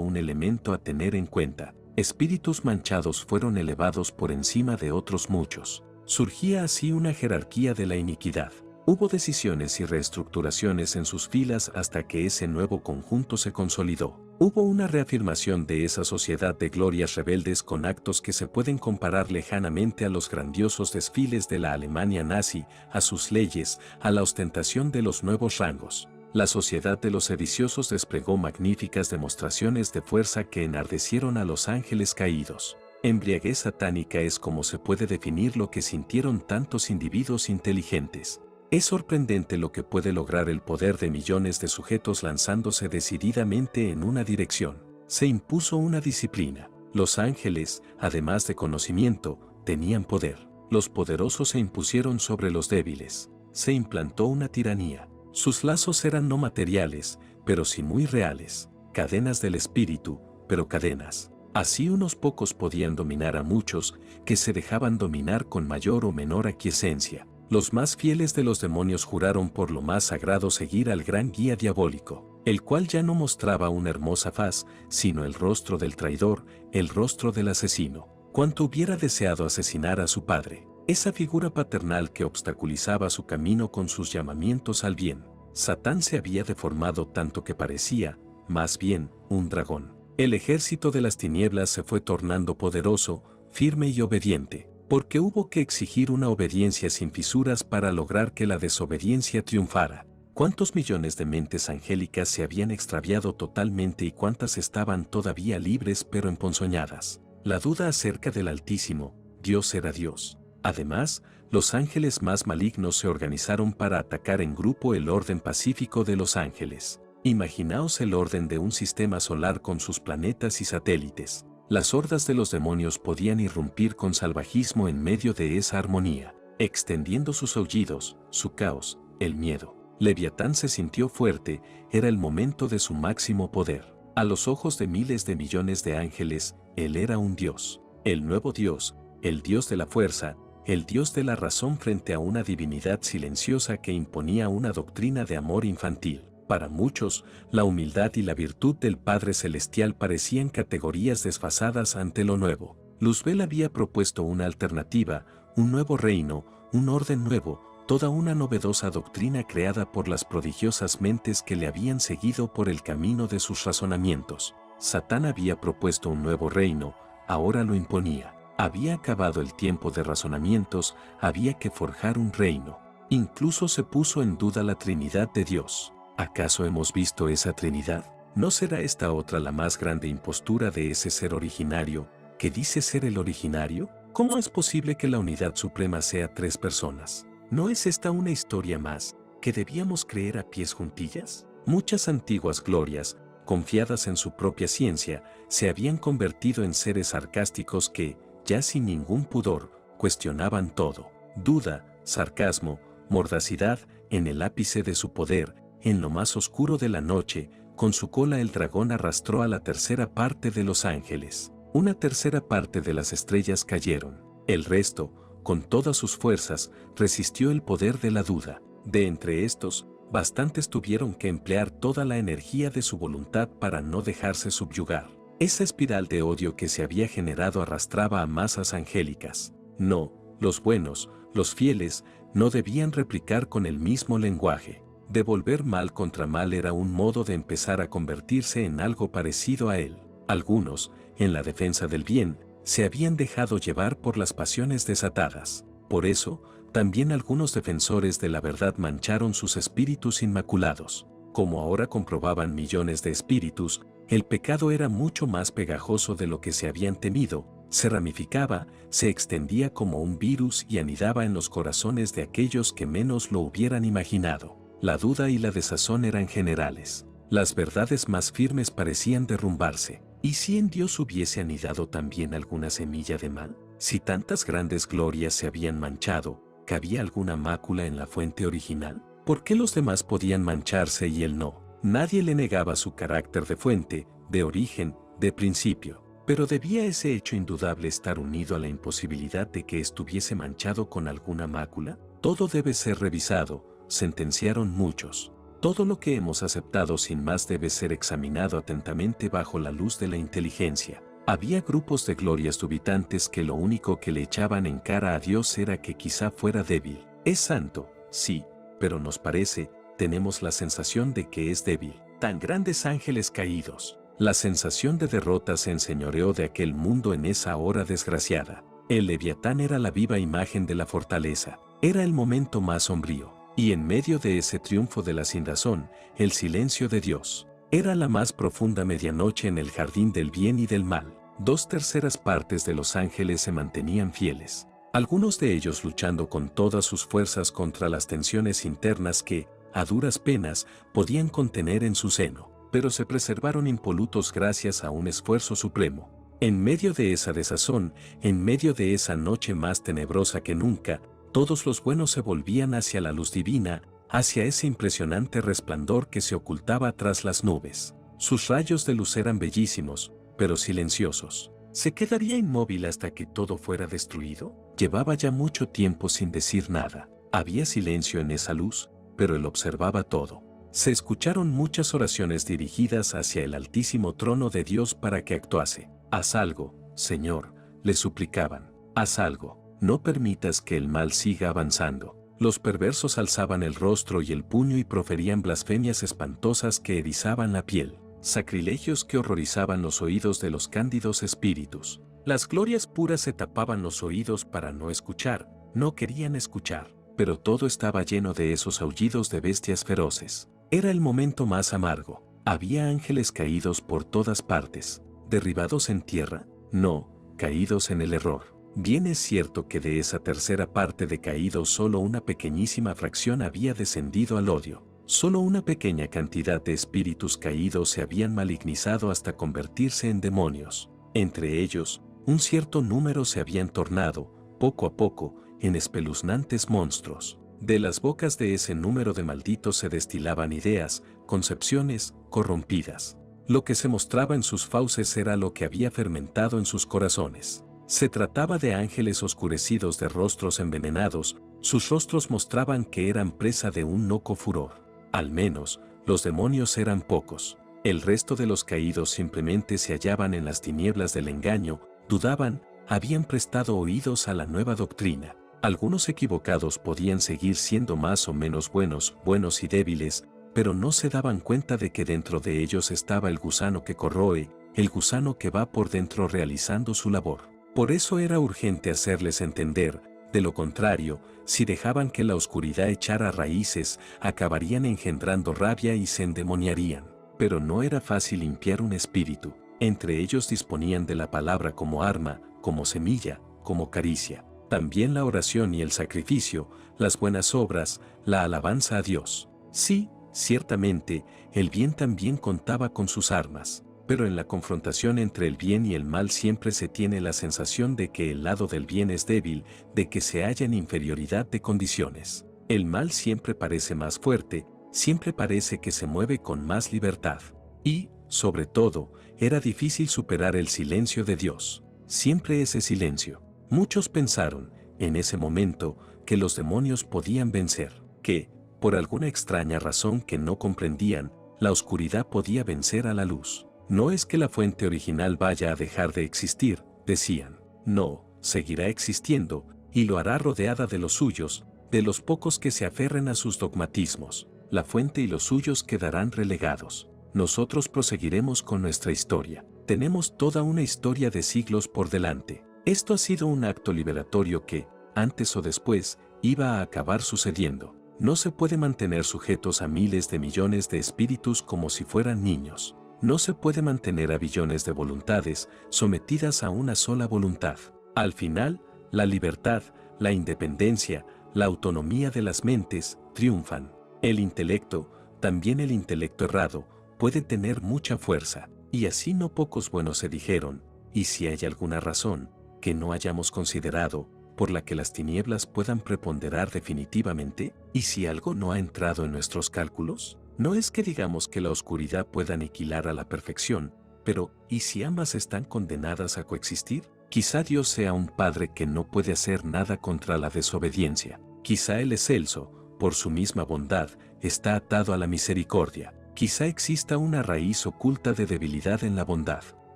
un elemento a tener en cuenta. Espíritus manchados fueron elevados por encima de otros muchos. Surgía así una jerarquía de la iniquidad. Hubo decisiones y reestructuraciones en sus filas hasta que ese nuevo conjunto se consolidó. Hubo una reafirmación de esa sociedad de glorias rebeldes con actos que se pueden comparar lejanamente a los grandiosos desfiles de la Alemania nazi, a sus leyes, a la ostentación de los nuevos rangos. La sociedad de los sediciosos desplegó magníficas demostraciones de fuerza que enardecieron a los ángeles caídos. Embriaguez satánica es como se puede definir lo que sintieron tantos individuos inteligentes. Es sorprendente lo que puede lograr el poder de millones de sujetos lanzándose decididamente en una dirección. Se impuso una disciplina. Los ángeles, además de conocimiento, tenían poder. Los poderosos se impusieron sobre los débiles. Se implantó una tiranía. Sus lazos eran no materiales, pero sí muy reales. Cadenas del espíritu, pero cadenas. Así unos pocos podían dominar a muchos, que se dejaban dominar con mayor o menor aquiescencia. Los más fieles de los demonios juraron por lo más sagrado seguir al gran guía diabólico, el cual ya no mostraba una hermosa faz, sino el rostro del traidor, el rostro del asesino. Cuánto hubiera deseado asesinar a su padre, esa figura paternal que obstaculizaba su camino con sus llamamientos al bien. Satán se había deformado tanto que parecía, más bien, un dragón. El ejército de las tinieblas se fue tornando poderoso, firme y obediente, porque hubo que exigir una obediencia sin fisuras para lograr que la desobediencia triunfara. ¿Cuántos millones de mentes angélicas se habían extraviado totalmente y cuántas estaban todavía libres pero emponzoñadas? La duda acerca del Altísimo, Dios era Dios. Además, los ángeles más malignos se organizaron para atacar en grupo el orden pacífico de los ángeles. Imaginaos el orden de un sistema solar con sus planetas y satélites. Las hordas de los demonios podían irrumpir con salvajismo en medio de esa armonía, extendiendo sus aullidos, su caos, el miedo. Leviatán se sintió fuerte, era el momento de su máximo poder. A los ojos de miles de millones de ángeles, él era un dios. El nuevo dios, el dios de la fuerza, el dios de la razón frente a una divinidad silenciosa que imponía una doctrina de amor infantil. Para muchos, la humildad y la virtud del Padre Celestial parecían categorías desfasadas ante lo nuevo. Luzbel había propuesto una alternativa, un nuevo reino, un orden nuevo, toda una novedosa doctrina creada por las prodigiosas mentes que le habían seguido por el camino de sus razonamientos. Satán había propuesto un nuevo reino, ahora lo imponía. Había acabado el tiempo de razonamientos, había que forjar un reino. Incluso se puso en duda la Trinidad de Dios. ¿Acaso hemos visto esa Trinidad? ¿No será esta otra la más grande impostura de ese ser originario, que dice ser el originario? ¿Cómo es posible que la unidad suprema sea 3 personas? ¿No es esta una historia más, que debíamos creer a pies juntillas? Muchas antiguas glorias, confiadas en su propia ciencia, se habían convertido en seres sarcásticos que, ya sin ningún pudor, cuestionaban todo. Duda, sarcasmo, mordacidad, en el ápice de su poder, en lo más oscuro de la noche, con su cola el dragón arrastró a la tercera parte de los ángeles. Una tercera parte de las estrellas cayeron. El resto, con todas sus fuerzas, resistió el poder de la duda. De entre estos, bastantes tuvieron que emplear toda la energía de su voluntad para no dejarse subyugar. Esa espiral de odio que se había generado arrastraba a masas angélicas. No, los buenos, los fieles, no debían replicar con el mismo lenguaje. Devolver mal contra mal era un modo de empezar a convertirse en algo parecido a él. Algunos, en la defensa del bien, se habían dejado llevar por las pasiones desatadas. Por eso, también algunos defensores de la verdad mancharon sus espíritus inmaculados. Como ahora comprobaban millones de espíritus, el pecado era mucho más pegajoso de lo que se habían temido, se ramificaba, se extendía como un virus y anidaba en los corazones de aquellos que menos lo hubieran imaginado. La duda y la desazón eran generales. Las verdades más firmes parecían derrumbarse. ¿Y si en Dios hubiese anidado también alguna semilla de mal? Si tantas grandes glorias se habían manchado, ¿cabía alguna mácula en la fuente original? ¿Por qué los demás podían mancharse y él no? Nadie le negaba su carácter de fuente, de origen, de principio. Pero ¿debía ese hecho indudable estar unido a la imposibilidad de que estuviese manchado con alguna mácula? Todo debe ser revisado, sentenciaron muchos. Todo lo que hemos aceptado sin más debe ser examinado atentamente bajo la luz de la inteligencia. Había grupos de glorias dubitantes que lo único que le echaban en cara a Dios era que quizá fuera débil. Es santo, sí, pero nos parece, tenemos la sensación de que es débil. Tan grandes ángeles caídos. La sensación de derrota se enseñoreó de aquel mundo en esa hora desgraciada. El Leviatán era la viva imagen de la fortaleza. Era el momento más sombrío. Y en medio de ese triunfo de la sinrazón, el silencio de Dios. Era la más profunda medianoche en el jardín del bien y del mal. 2/3 partes de los ángeles se mantenían fieles. Algunos de ellos luchando con todas sus fuerzas contra las tensiones internas que, a duras penas, podían contener en su seno, pero se preservaron impolutos gracias a un esfuerzo supremo. En medio de esa desazón, en medio de esa noche más tenebrosa que nunca, todos los buenos se volvían hacia la luz divina, hacia ese impresionante resplandor que se ocultaba tras las nubes. Sus rayos de luz eran bellísimos, pero silenciosos. ¿Se quedaría inmóvil hasta que todo fuera destruido? Llevaba ya mucho tiempo sin decir nada. Había silencio en esa luz, pero él observaba todo. Se escucharon muchas oraciones dirigidas hacia el altísimo trono de Dios para que actuase. «Haz algo, Señor», le suplicaban. «Haz algo. No permitas que el mal siga avanzando». Los perversos alzaban el rostro y el puño y proferían blasfemias espantosas que erizaban la piel, sacrilegios que horrorizaban los oídos de los cándidos espíritus. Las glorias puras se tapaban los oídos para no escuchar, no querían escuchar, pero todo estaba lleno de esos aullidos de bestias feroces. Era el momento más amargo. Había ángeles caídos por todas partes, derribados en tierra, no, caídos en el error. Bien es cierto que de esa tercera parte de caídos solo una pequeñísima fracción había descendido al odio. Solo una pequeña cantidad de espíritus caídos se habían malignizado hasta convertirse en demonios. Entre ellos, un cierto número se habían tornado, poco a poco, en espeluznantes monstruos. De las bocas de ese número de malditos se destilaban ideas, concepciones, corrompidas. Lo que se mostraba en sus fauces era lo que había fermentado en sus corazones. Se trataba de ángeles oscurecidos de rostros envenenados, sus rostros mostraban que eran presa de un loco furor. Al menos, los demonios eran pocos. El resto de los caídos simplemente se hallaban en las tinieblas del engaño, dudaban, habían prestado oídos a la nueva doctrina. Algunos equivocados podían seguir siendo más o menos buenos y débiles, pero no se daban cuenta de que dentro de ellos estaba el gusano que corroe, el gusano que va por dentro realizando su labor. Por eso era urgente hacerles entender, de lo contrario, si dejaban que la oscuridad echara raíces, acabarían engendrando rabia y se endemoniarían. Pero no era fácil limpiar un espíritu. Entre ellos disponían de la palabra como arma, como semilla, como caricia. También la oración y el sacrificio, las buenas obras, la alabanza a Dios. Sí, ciertamente, el bien también contaba con sus armas. Pero en la confrontación entre el bien y el mal siempre se tiene la sensación de que el lado del bien es débil, de que se halla en inferioridad de condiciones. El mal siempre parece más fuerte, siempre parece que se mueve con más libertad. Y, sobre todo, era difícil superar el silencio de Dios. Siempre ese silencio. Muchos pensaron, en ese momento, que los demonios podían vencer, que, por alguna extraña razón que no comprendían, la oscuridad podía vencer a la luz. No es que la fuente original vaya a dejar de existir, decían. No, seguirá existiendo, y lo hará rodeada de los suyos, de los pocos que se aferren a sus dogmatismos. La fuente y los suyos quedarán relegados. Nosotros proseguiremos con nuestra historia. Tenemos toda una historia de siglos por delante. Esto ha sido un acto liberatorio que, antes o después, iba a acabar sucediendo. No se puede mantener sujetos a miles de millones de espíritus como si fueran niños. No se puede mantener a billones de voluntades sometidas a una sola voluntad. Al final, la libertad, la independencia, la autonomía de las mentes triunfan. El intelecto, también el intelecto errado, puede tener mucha fuerza. Y así no pocos buenos se dijeron, y si hay alguna razón que no hayamos considerado, por la que las tinieblas puedan preponderar definitivamente, y si algo no ha entrado en nuestros cálculos, no es que digamos que la oscuridad pueda aniquilar a la perfección, pero ¿y si ambas están condenadas a coexistir? Quizá Dios sea un Padre que no puede hacer nada contra la desobediencia. Quizá el excelso, por su misma bondad, está atado a la misericordia. Quizá exista una raíz oculta de debilidad en la bondad.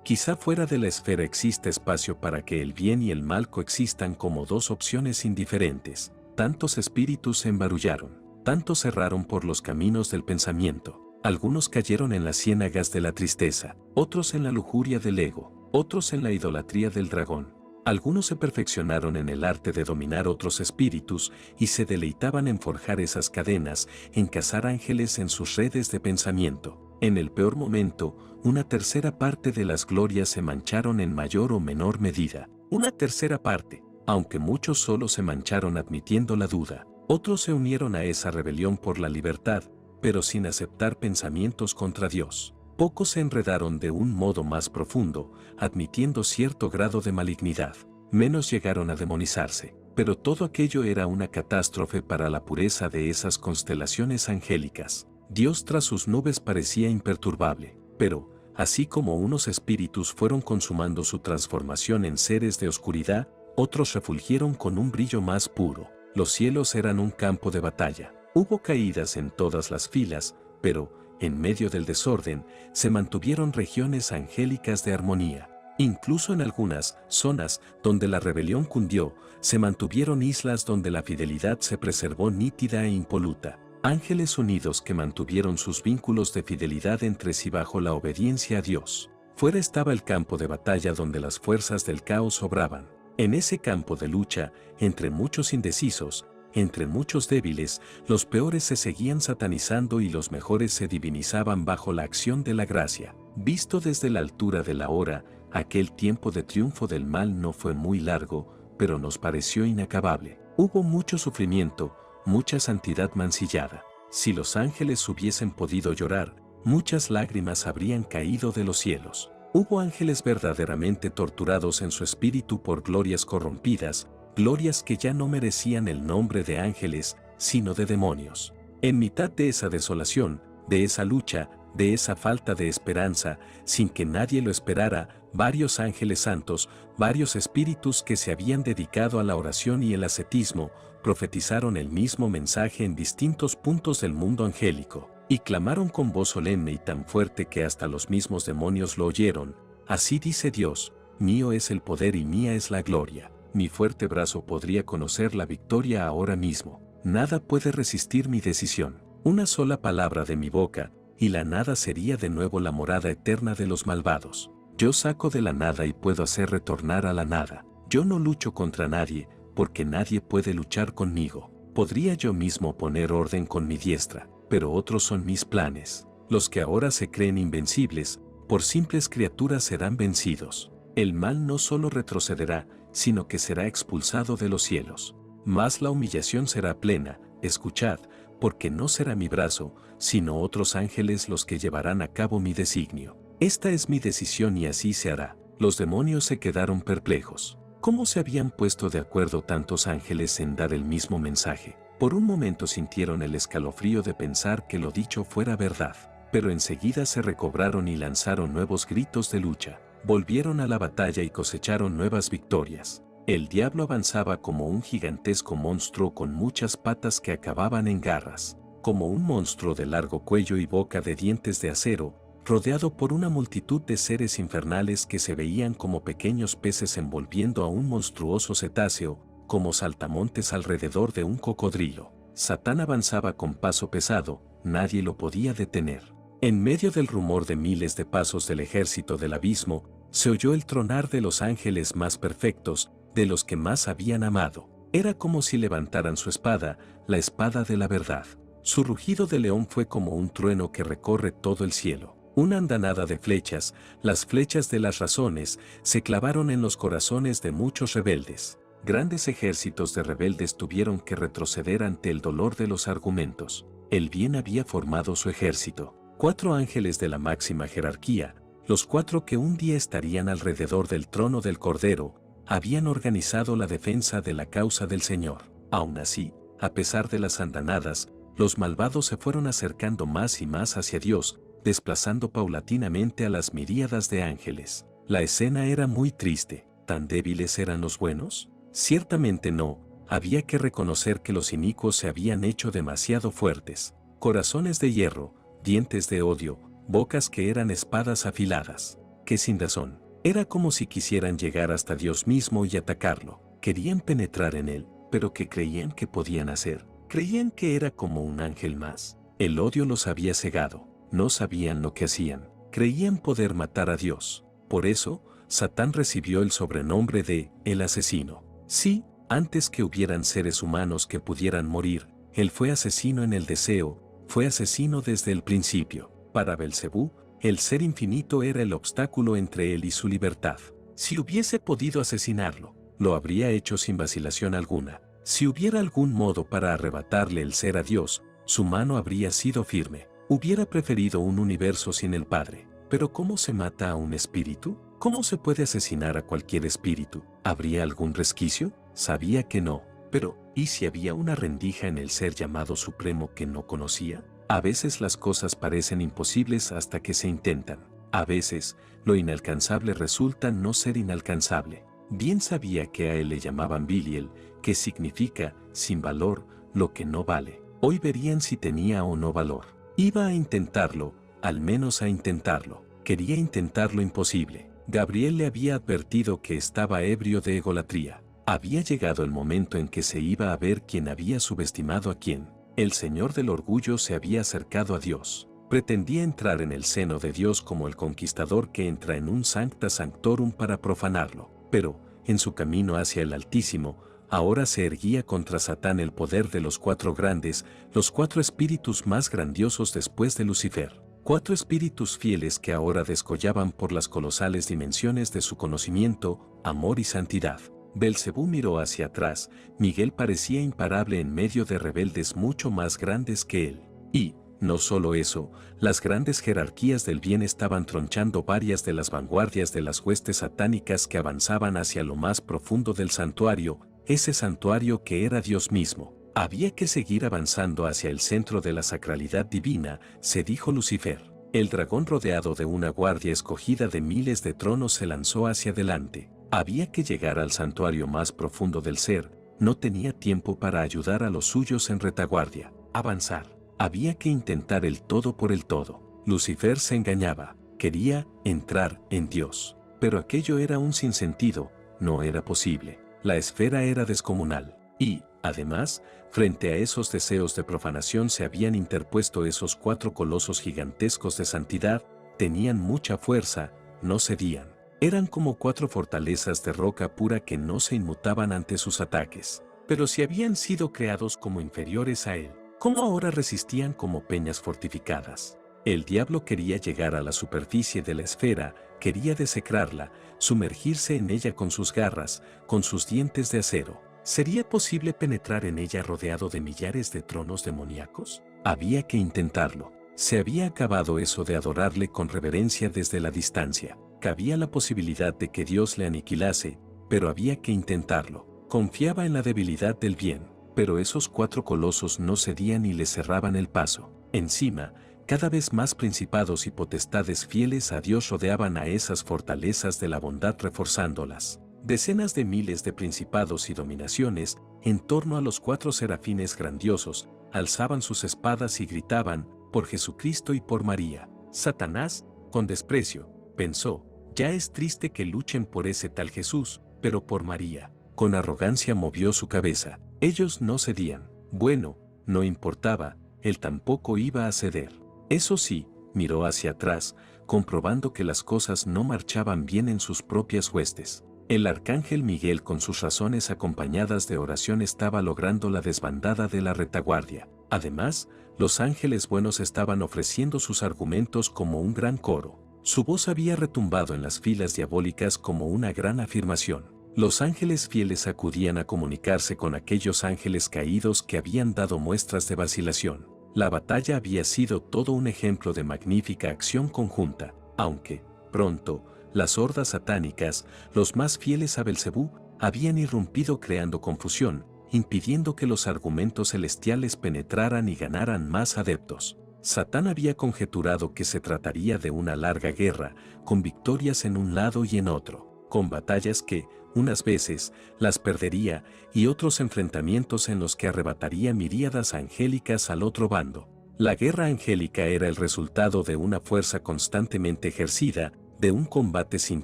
Quizá fuera de la esfera exista espacio para que el bien y el mal coexistan como dos opciones indiferentes. Tantos espíritus se embarullaron. Tantos cerraron por los caminos del pensamiento. Algunos cayeron en las ciénagas de la tristeza, otros en la lujuria del ego, otros en la idolatría del dragón. Algunos se perfeccionaron en el arte de dominar otros espíritus y se deleitaban en forjar esas cadenas, en cazar ángeles en sus redes de pensamiento. En el peor momento, una tercera parte de las glorias se mancharon en mayor o menor medida. Una tercera parte, aunque muchos solo se mancharon admitiendo la duda. Otros se unieron a esa rebelión por la libertad, pero sin aceptar pensamientos contra Dios. Pocos se enredaron de un modo más profundo, admitiendo cierto grado de malignidad. Menos llegaron a demonizarse, pero todo aquello era una catástrofe para la pureza de esas constelaciones angélicas. Dios tras sus nubes parecía imperturbable, pero, así como unos espíritus fueron consumando su transformación en seres de oscuridad, otros refulgieron con un brillo más puro. Los cielos eran un campo de batalla. Hubo caídas en todas las filas, pero, en medio del desorden, se mantuvieron regiones angélicas de armonía. Incluso en algunas zonas donde la rebelión cundió, se mantuvieron islas donde la fidelidad se preservó nítida e impoluta. Ángeles unidos que mantuvieron sus vínculos de fidelidad entre sí bajo la obediencia a Dios. Fuera estaba el campo de batalla donde las fuerzas del caos obraban. En ese campo de lucha, entre muchos indecisos, entre muchos débiles, los peores se seguían satanizando y los mejores se divinizaban bajo la acción de la gracia. Visto desde la altura de la hora, aquel tiempo de triunfo del mal no fue muy largo, pero nos pareció inacabable. Hubo mucho sufrimiento, mucha santidad mancillada. Si los ángeles hubiesen podido llorar, muchas lágrimas habrían caído de los cielos. Hubo ángeles verdaderamente torturados en su espíritu por glorias corrompidas, glorias que ya no merecían el nombre de ángeles, sino de demonios. En mitad de esa desolación, de esa lucha, de esa falta de esperanza, sin que nadie lo esperara, varios ángeles santos, varios espíritus que se habían dedicado a la oración y el ascetismo, profetizaron el mismo mensaje en distintos puntos del mundo angélico, y clamaron con voz solemne y tan fuerte que hasta los mismos demonios lo oyeron. Así dice Dios, mío es el poder y mía es la gloria. Mi fuerte brazo podría conocer la victoria ahora mismo. Nada puede resistir mi decisión. Una sola palabra de mi boca, y la nada sería de nuevo la morada eterna de los malvados. Yo saco de la nada y puedo hacer retornar a la nada. Yo no lucho contra nadie, porque nadie puede luchar conmigo. Podría yo mismo poner orden con mi diestra, pero otros son mis planes. Los que ahora se creen invencibles, por simples criaturas serán vencidos. El mal no solo retrocederá, sino que será expulsado de los cielos. Mas la humillación será plena, escuchad, porque no será mi brazo, sino otros ángeles los que llevarán a cabo mi designio. Esta es mi decisión y así se hará. Los demonios se quedaron perplejos. ¿Cómo se habían puesto de acuerdo tantos ángeles en dar el mismo mensaje? Por un momento sintieron el escalofrío de pensar que lo dicho fuera verdad, pero enseguida se recobraron y lanzaron nuevos gritos de lucha. Volvieron a la batalla y cosecharon nuevas victorias. El diablo avanzaba como un gigantesco monstruo con muchas patas que acababan en garras, como un monstruo de largo cuello y boca de dientes de acero, rodeado por una multitud de seres infernales que se veían como pequeños peces envolviendo a un monstruoso cetáceo, como saltamontes alrededor de un cocodrilo. Satán avanzaba con paso pesado, nadie lo podía detener. En medio del rumor de miles de pasos del ejército del abismo, se oyó el tronar de los ángeles más perfectos, de los que más habían amado. Era como si levantaran su espada, la espada de la verdad. Su rugido de león fue como un trueno que recorre todo el cielo. Una andanada de flechas, las flechas de las razones, se clavaron en los corazones de muchos rebeldes. Grandes ejércitos de rebeldes tuvieron que retroceder ante el dolor de los argumentos. El bien había formado su ejército. 4 ángeles de la máxima jerarquía, los 4 que un día estarían alrededor del trono del Cordero, habían organizado la defensa de la causa del Señor. Aún así, a pesar de las andanadas, los malvados se fueron acercando más y más hacia Dios, desplazando paulatinamente a las miríadas de ángeles. La escena era muy triste. ¿Tan débiles eran los buenos? Ciertamente no. Había que reconocer que los inicuos se habían hecho demasiado fuertes. Corazones de hierro, dientes de odio, bocas que eran espadas afiladas. Que sin razón. Era como si quisieran llegar hasta Dios mismo y atacarlo. Querían penetrar en él, pero ¿qué creían que podían hacer? Creían que era como un ángel más. El odio los había cegado. No sabían lo que hacían. Creían poder matar a Dios. Por eso, Satán recibió el sobrenombre de el asesino. Sí, antes que hubieran seres humanos que pudieran morir, él fue asesino en el deseo, fue asesino desde el principio. Para Belcebú, el ser infinito era el obstáculo entre él y su libertad. Si hubiese podido asesinarlo, lo habría hecho sin vacilación alguna. Si hubiera algún modo para arrebatarle el ser a Dios, su mano habría sido firme. Hubiera preferido un universo sin el Padre. Pero ¿cómo se mata a un espíritu? ¿Cómo se puede asesinar a cualquier espíritu? ¿Habría algún resquicio? Sabía que no. Pero, ¿y si había una rendija en el ser llamado Supremo que no conocía? A veces las cosas parecen imposibles hasta que se intentan. A veces, lo inalcanzable resulta no ser inalcanzable. Bien sabía que a él le llamaban Biliel, que significa, sin valor, lo que no vale. Hoy verían si tenía o no valor. Iba a intentarlo, al menos a intentarlo. Quería intentar lo imposible. Gabriel le había advertido que estaba ebrio de egolatría. Había llegado el momento en que se iba a ver quién había subestimado a quién. El Señor del Orgullo se había acercado a Dios. Pretendía entrar en el seno de Dios como el conquistador que entra en un sancta sanctorum para profanarlo. Pero, en su camino hacia el Altísimo, ahora se erguía contra Satán el poder de los 4 grandes, los 4 espíritus más grandiosos después de Lucifer. 4 espíritus fieles que ahora descollaban por las colosales dimensiones de su conocimiento, amor y santidad. Belcebú miró hacia atrás. Miguel parecía imparable en medio de rebeldes mucho más grandes que él. Y, no solo eso, las grandes jerarquías del bien estaban tronchando varias de las vanguardias de las huestes satánicas que avanzaban hacia lo más profundo del santuario, ese santuario que era Dios mismo. Había que seguir avanzando hacia el centro de la sacralidad divina, se dijo Lucifer. El dragón rodeado de una guardia escogida de miles de tronos se lanzó hacia adelante. Había que llegar al santuario más profundo del ser, no tenía tiempo para ayudar a los suyos en retaguardia. Avanzar. Había que intentar el todo por el todo. Lucifer se engañaba, quería entrar en Dios. Pero aquello era un sinsentido, no era posible. La esfera era descomunal. Y, además, frente a esos deseos de profanación se habían interpuesto esos 4 colosos gigantescos de santidad, tenían mucha fuerza, no cedían. Eran como 4 fortalezas de roca pura que no se inmutaban ante sus ataques. Pero si habían sido creados como inferiores a él, ¿cómo ahora resistían como peñas fortificadas? El diablo quería llegar a la superficie de la esfera, quería desecrarla, sumergirse en ella con sus garras, con sus dientes de acero. ¿Sería posible penetrar en ella rodeado de millares de tronos demoníacos? Había que intentarlo. Se había acabado eso de adorarle con reverencia desde la distancia. Cabía la posibilidad de que Dios le aniquilase, pero había que intentarlo. Confiaba en la debilidad del bien, pero esos 4 colosos no cedían y le cerraban el paso. Encima, cada vez más principados y potestades fieles a Dios rodeaban a esas fortalezas de la bondad reforzándolas. Decenas de miles de principados y dominaciones, en torno a los 4 serafines grandiosos, alzaban sus espadas y gritaban, por Jesucristo y por María. Satanás, con desprecio, pensó, ya es triste que luchen por ese tal Jesús, pero por María. Con arrogancia movió su cabeza. Ellos no cedían. Bueno, no importaba, él tampoco iba a ceder. Eso sí, miró hacia atrás, comprobando que las cosas no marchaban bien en sus propias huestes. El arcángel Miguel con sus razones acompañadas de oración estaba logrando la desbandada de la retaguardia. Además, los ángeles buenos estaban ofreciendo sus argumentos como un gran coro. Su voz había retumbado en las filas diabólicas como una gran afirmación. Los ángeles fieles acudían a comunicarse con aquellos ángeles caídos que habían dado muestras de vacilación. La batalla había sido todo un ejemplo de magnífica acción conjunta, aunque, pronto, las hordas satánicas, los más fieles a Belcebú, habían irrumpido creando confusión, impidiendo que los argumentos celestiales penetraran y ganaran más adeptos. Satán había conjeturado que se trataría de una larga guerra, con victorias en un lado y en otro, con batallas que, unas veces, las perdería y otros enfrentamientos en los que arrebataría miríadas angélicas al otro bando. La guerra angélica era el resultado de una fuerza constantemente ejercida, de un combate sin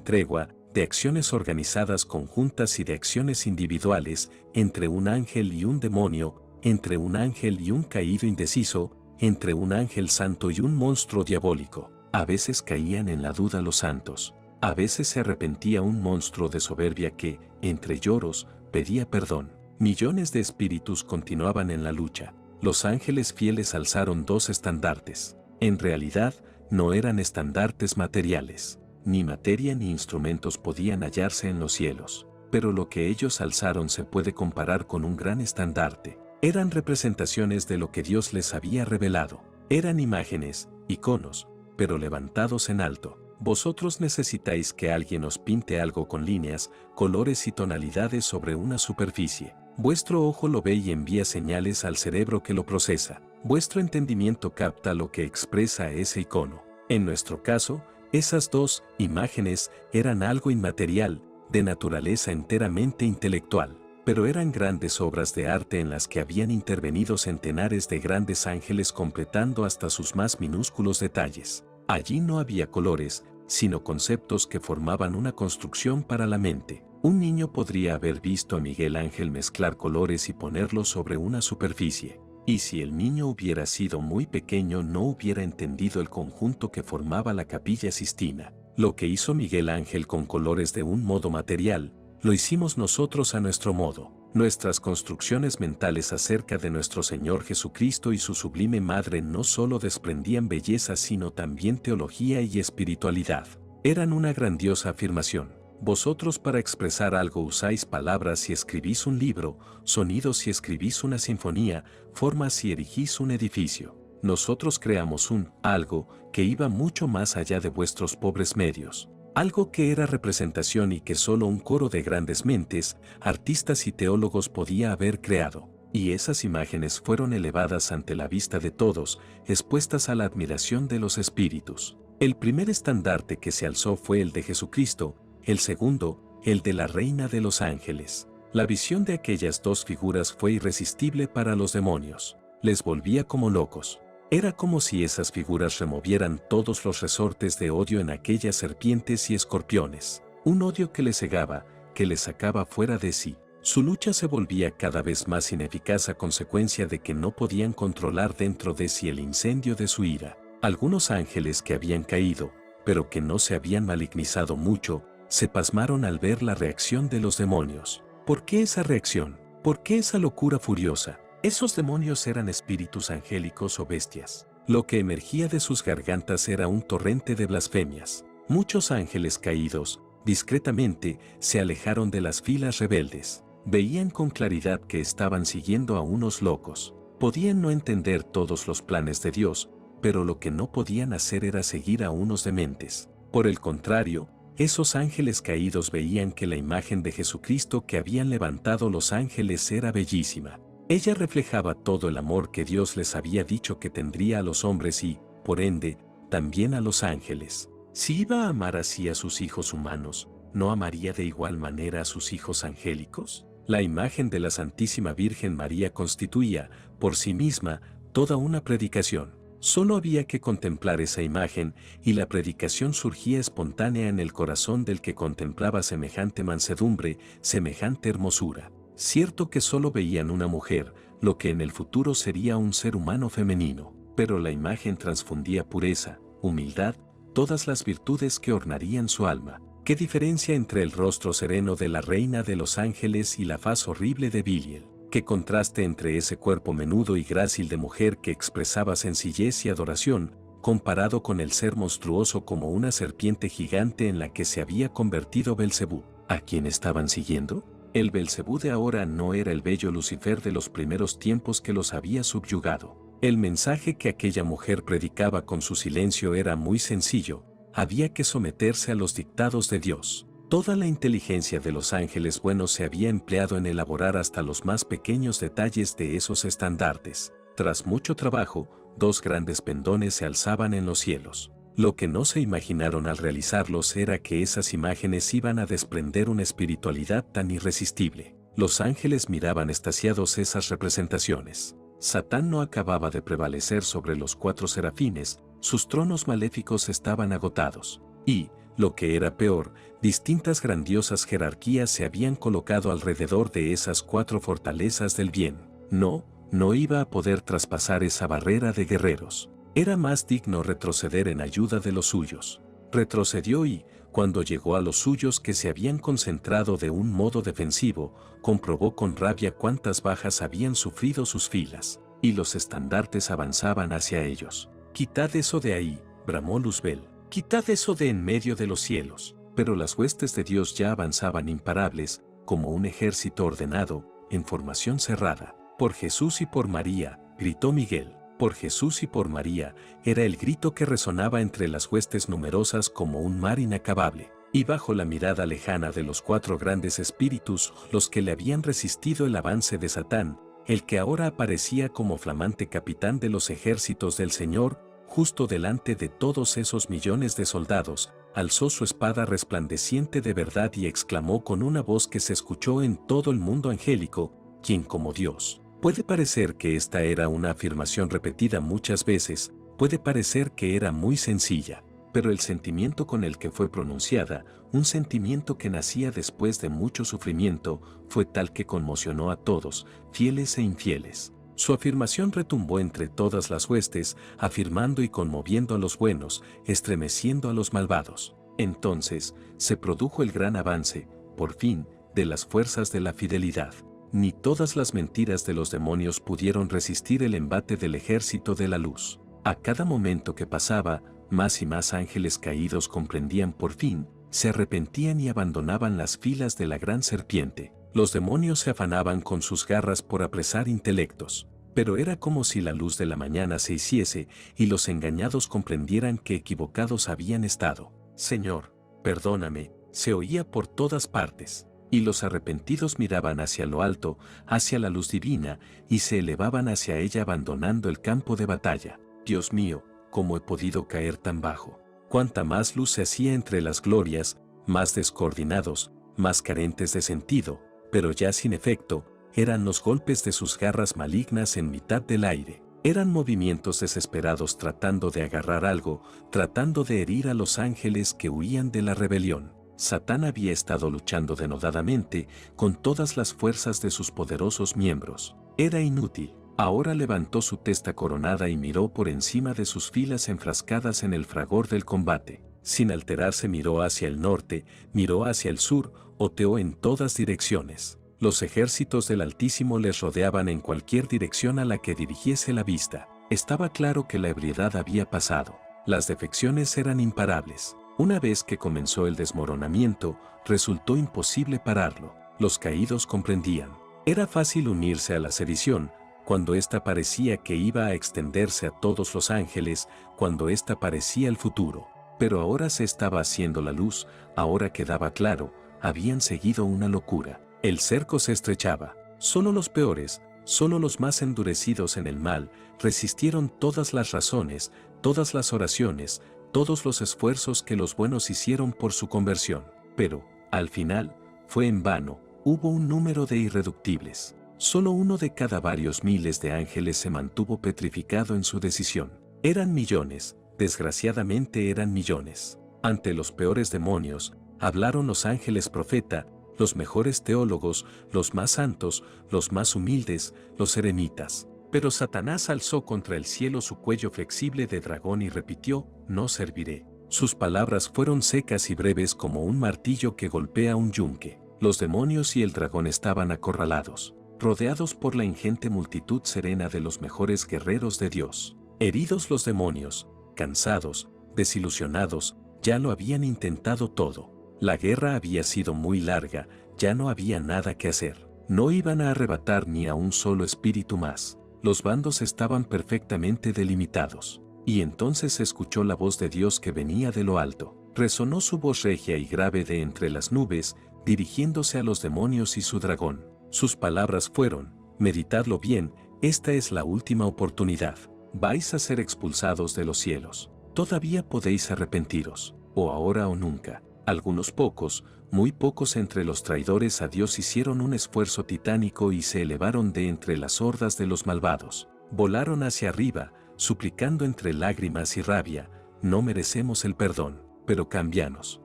tregua, de acciones organizadas conjuntas y de acciones individuales, entre un ángel y un demonio, entre un ángel y un caído indeciso, entre un ángel santo y un monstruo diabólico. A veces caían en la duda los santos. A veces se arrepentía un monstruo de soberbia que, entre lloros, pedía perdón. Millones de espíritus continuaban en la lucha. Los ángeles fieles alzaron 2 estandartes. En realidad, no eran estandartes materiales. Ni materia ni instrumentos podían hallarse en los cielos. Pero lo que ellos alzaron se puede comparar con un gran estandarte. Eran representaciones de lo que Dios les había revelado. Eran imágenes, iconos, pero levantados en alto. Vosotros necesitáis que alguien os pinte algo con líneas, colores y tonalidades sobre una superficie. Vuestro ojo lo ve y envía señales al cerebro que lo procesa. Vuestro entendimiento capta lo que expresa ese icono. En nuestro caso, esas 2 imágenes eran algo inmaterial, de naturaleza enteramente intelectual, pero eran grandes obras de arte en las que habían intervenido centenares de grandes ángeles completando hasta sus más minúsculos detalles. Allí no había colores, sino conceptos que formaban una construcción para la mente. Un niño podría haber visto a Miguel Ángel mezclar colores y ponerlos sobre una superficie. Y si el niño hubiera sido muy pequeño no hubiera entendido el conjunto que formaba la Capilla Sistina. Lo que hizo Miguel Ángel con colores de un modo material, lo hicimos nosotros a nuestro modo. Nuestras construcciones mentales acerca de nuestro Señor Jesucristo y su sublime Madre no solo desprendían belleza sino también teología y espiritualidad. Eran una grandiosa afirmación. Vosotros para expresar algo usáis palabras si escribís un libro, sonidos si escribís una sinfonía, formas si erigís un edificio. Nosotros creamos un algo que iba mucho más allá de vuestros pobres medios. Algo que era representación y que solo un coro de grandes mentes, artistas y teólogos podía haber creado. y esas imágenes fueron elevadas ante la vista de todos, expuestas a la admiración de los espíritus. El primer estandarte que se alzó fue el de Jesucristo, el segundo, el de la Reina de los Ángeles. La visión de aquellas dos figuras fue irresistible para los demonios. Les volvía como locos. Era como si esas figuras removieran todos los resortes de odio en aquellas serpientes y escorpiones. Un odio que les cegaba, que les sacaba fuera de sí. Su lucha se volvía cada vez más ineficaz a consecuencia de que no podían controlar dentro de sí el incendio de su ira. Algunos ángeles que habían caído, pero que no se habían malignizado mucho, se pasmaron al ver la reacción de los demonios. ¿Por qué esa reacción? ¿Por qué esa locura furiosa? Esos demonios eran espíritus angélicos o bestias. Lo que emergía de sus gargantas era un torrente de blasfemias. Muchos ángeles caídos, discretamente, se alejaron de las filas rebeldes. Veían con claridad que estaban siguiendo a unos locos. Podían no entender todos los planes de Dios, pero lo que no podían hacer era seguir a unos dementes. Por el contrario, esos ángeles caídos veían que la imagen de Jesucristo que habían levantado los ángeles era bellísima. Ella reflejaba todo el amor que Dios les había dicho que tendría a los hombres y, por ende, también a los ángeles. Si iba a amar así a sus hijos humanos, ¿no amaría de igual manera a sus hijos angélicos? La imagen de la Santísima Virgen María constituía, por sí misma, toda una predicación. Solo había que contemplar esa imagen y la predicación surgía espontánea en el corazón del que contemplaba semejante mansedumbre, semejante hermosura. Cierto que solo veían una mujer, lo que en el futuro sería un ser humano femenino, pero la imagen transfundía pureza, humildad, todas las virtudes que ornarían su alma. ¿Qué diferencia entre el rostro sereno de la Reina de los Ángeles y la faz horrible de Biliel? ¿Qué contraste entre ese cuerpo menudo y grácil de mujer que expresaba sencillez y adoración, comparado con el ser monstruoso como una serpiente gigante en la que se había convertido Belcebú? ¿A quién estaban siguiendo? El Belcebú de ahora no era el bello Lucifer de los primeros tiempos que los había subyugado. El mensaje que aquella mujer predicaba con su silencio era muy sencillo: había que someterse a los dictados de Dios. Toda la inteligencia de los ángeles buenos se había empleado en elaborar hasta los más pequeños detalles de esos estandartes. Tras mucho trabajo, dos grandes pendones se alzaban en los cielos. Lo que no se imaginaron al realizarlos era que esas imágenes iban a desprender una espiritualidad tan irresistible. Los ángeles miraban extasiados esas representaciones. Satán no acababa de prevalecer sobre los cuatro serafines, sus tronos maléficos estaban agotados. Y, lo que era peor, distintas grandiosas jerarquías se habían colocado alrededor de esas cuatro fortalezas del bien. No iba a poder traspasar esa barrera de guerreros. Era más digno retroceder en ayuda de los suyos. Retrocedió y, cuando llegó a los suyos que se habían concentrado de un modo defensivo, comprobó con rabia cuántas bajas habían sufrido sus filas, y los estandartes avanzaban hacia ellos. «Quitad eso de ahí», bramó Luzbel. «Quitad eso de en medio de los cielos». Pero las huestes de Dios ya avanzaban imparables, como un ejército ordenado, en formación cerrada. «Por Jesús y por María», gritó Miguel. «Por Jesús y por María», era el grito que resonaba entre las huestes numerosas como un mar inacabable. Y bajo la mirada lejana de los cuatro grandes espíritus, los que le habían resistido el avance de Satán, el que ahora aparecía como flamante capitán de los ejércitos del Señor, justo delante de todos esos millones de soldados, alzó su espada resplandeciente de verdad y exclamó con una voz que se escuchó en todo el mundo angélico: «¿Quién como Dios?». Puede parecer que esta era una afirmación repetida muchas veces, puede parecer que era muy sencilla, pero el sentimiento con el que fue pronunciada, un sentimiento que nacía después de mucho sufrimiento, fue tal que conmocionó a todos, fieles e infieles. Su afirmación retumbó entre todas las huestes, afirmando y conmoviendo a los buenos, estremeciendo a los malvados. Entonces, se produjo el gran avance, por fin, de las fuerzas de la fidelidad. Ni todas las mentiras de los demonios pudieron resistir el embate del ejército de la luz. A cada momento que pasaba, más y más ángeles caídos comprendían por fin, se arrepentían y abandonaban las filas de la gran serpiente. Los demonios se afanaban con sus garras por apresar intelectos. Pero era como si la luz de la mañana se hiciese y los engañados comprendieran que equivocados habían estado. «Señor, perdóname», se oía por todas partes. y los arrepentidos miraban hacia lo alto, hacia la luz divina, y se elevaban hacia ella abandonando el campo de batalla. Dios mío, ¿cómo he podido caer tan bajo? Cuánta más luz se hacía entre las glorias, más descoordinados, más carentes de sentido, pero ya sin efecto, eran los golpes de sus garras malignas en mitad del aire. Eran movimientos desesperados tratando de agarrar algo, tratando de herir a los ángeles que huían de la rebelión. Satán había estado luchando denodadamente con todas las fuerzas de sus poderosos miembros. Era inútil. Ahora levantó su testa coronada y miró por encima de sus filas enfrascadas en el fragor del combate. Sin alterarse miró hacia el norte, miró hacia el sur, oteó en todas direcciones. Los ejércitos del Altísimo les rodeaban en cualquier dirección a la que dirigiese la vista. Estaba claro que la ebriedad había pasado. Las defecciones eran imparables. Una vez que comenzó el desmoronamiento, resultó imposible pararlo. Los caídos comprendían. Era fácil unirse a la sedición, cuando ésta parecía que iba a extenderse a todos los ángeles, cuando ésta parecía el futuro. Pero ahora se estaba haciendo la luz, ahora quedaba claro, habían seguido una locura. El cerco se estrechaba. Solo los peores, solo los más endurecidos en el mal, resistieron todas las razones, todas las oraciones, todos los esfuerzos que los buenos hicieron por su conversión. Pero, al final, fue en vano, hubo un número de irreductibles. Solo uno de cada varios miles de ángeles se mantuvo petrificado en su decisión. Eran millones, desgraciadamente eran millones. Ante los peores demonios, hablaron los ángeles profeta, los mejores teólogos, los más santos, los más humildes, los eremitas. Pero Satanás alzó contra el cielo su cuello flexible de dragón y repitió, no serviré. Sus palabras fueron secas y breves como un martillo que golpea un yunque. Los demonios y el dragón estaban acorralados, rodeados por la ingente multitud serena de los mejores guerreros de Dios. Heridos los demonios, cansados, desilusionados, ya lo habían intentado todo. La guerra había sido muy larga, ya no había nada que hacer. No iban a arrebatar ni a un solo espíritu más. Los bandos estaban perfectamente delimitados. Y entonces se escuchó la voz de Dios que venía de lo alto. Resonó su voz regia y grave de entre las nubes, dirigiéndose a los demonios y su dragón. Sus palabras fueron, meditadlo bien, esta es la última oportunidad. Vais a ser expulsados de los cielos. Todavía podéis arrepentiros, o ahora o nunca. Algunos pocos, muy pocos entre los traidores a Dios hicieron un esfuerzo titánico y se elevaron de entre las hordas de los malvados. Volaron hacia arriba, suplicando entre lágrimas y rabia, no merecemos el perdón, pero cámbianos